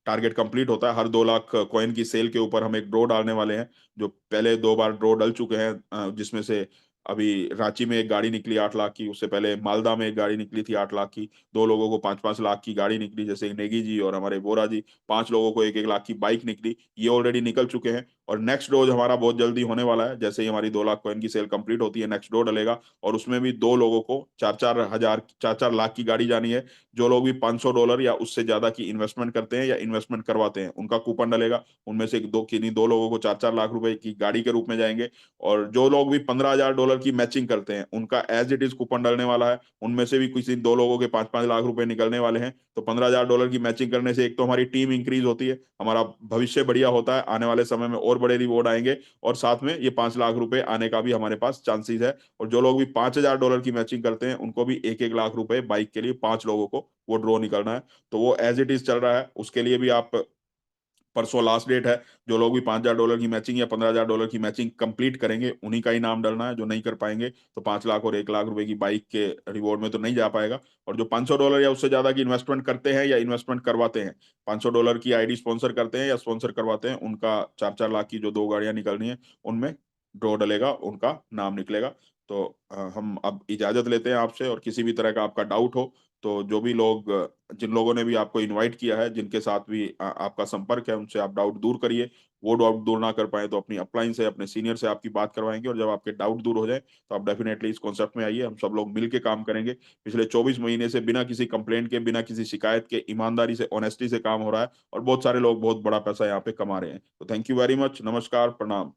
टारगेट कंप्लीट होता है, हर 2 लाख कॉइन की सेल के ऊपर हम एक ड्रॉ डालने वाले हैं। जो पहले 2 बार ड्रॉ डल चुके हैं, जिसमें से अभी रांची में एक गाड़ी निकली 8 लाख की, उससे पहले मालदा में एक गाड़ी निकली थी 8 लाख की। 2 लोगों को 5-5 लाख की गाड़ी निकली, जैसे नेगी जी और हमारे बोरा जी। 5 लोगों को 1-1 लाख की बाइक निकली, ये ऑलरेडी निकल चुके हैं। और नेक्स्ट डो हमारा बहुत जल्दी होने वाला है। जैसे ही हमारी 2 लाख कॉइन की सेल कंप्लीट होती है, नेक्स्ट डो डलेगा, और उसमें भी 2 लोगों को 4-4 लाख की गाड़ी जानी है। जो लोग भी $500 या उससे ज्यादा की इन्वेस्टमेंट करते हैं या इन्वेस्टमेंट करवाते हैं, उनका कूपन डलेगा। उनमें से दो किन्हीं 2 लोगों को 4-4 लाख रुपए की गाड़ी के रूप में जाएंगे। और जो लोग भी $15,000 की मैचिंग करते हैं, उनका एज इट इज कूपन डलने वाला है। उनमें से भी किसी 2 लोगों के 5-5 लाख रुपए निकलने वाले हैं। तो $15,000 की मैचिंग करने से एक तो हमारी टीम इंक्रीज होती है, हमारा भविष्य बढ़िया होता है, आने वाले समय में और बड़े रिवॉर्ड आएंगे, और साथ में ये 5 लाख रुपए आने का भी हमारे पास चांसेस है। और जो लोग भी $5,000 की मैचिंग करते हैं, उनको भी 1-1 लाख रुपए बाइक के लिए 5 लोगों को वो ड्रॉ निकलना है। तो वो एज इट इज चल रहा है, उसके लिए भी आप, परसों लास्ट डेट है। जो लोग भी $5,000 की मैचिंग या $15,000 की मैचिंग कंप्लीट करेंगे, उन्हीं का ही नाम डलना है। जो नहीं कर पाएंगे तो 5 लाख और 1 लाख रुपए की बाइक के रिवॉर्ड में तो नहीं जा पाएगा। और जो $500 या उससे ज्यादा की इन्वेस्टमेंट करते हैं या इन्वेस्टमेंट करवाते हैं, $500 की आईडी स्पॉन्सर करते हैं या स्पॉन्सर करवाते हैं, उनका 4-4 लाख की जो 2 गाड़ियां निकलनी है, उनमें ड्रॉ डलेगा, उनका नाम निकलेगा। तो हम अब इजाजत लेते हैं आपसे, और किसी भी तरह का आपका डाउट हो तो जो भी लोग, जिन लोगों ने भी आपको इनवाइट किया है, जिनके साथ भी आपका संपर्क है, उनसे आप डाउट दूर करिए। वो डाउट दूर ना कर पाए तो अपनी अपलाइन से, अपने सीनियर से आपकी बात करवाएंगे, और जब आपके डाउट दूर हो जाए तो आप डेफिनेटली इस कॉन्सेप्ट में आइए, हम सब लोग मिल के काम करेंगे। पिछले 24 महीने से बिना किसी कंप्लेंट के, बिना किसी शिकायत के, ईमानदारी से, ऑनेस्टी से काम हो रहा है, और बहुत सारे लोग बहुत बड़ा पैसा यहाँ पे कमा रहे हैं। तो थैंक यू वेरी मच, नमस्कार, प्रणाम।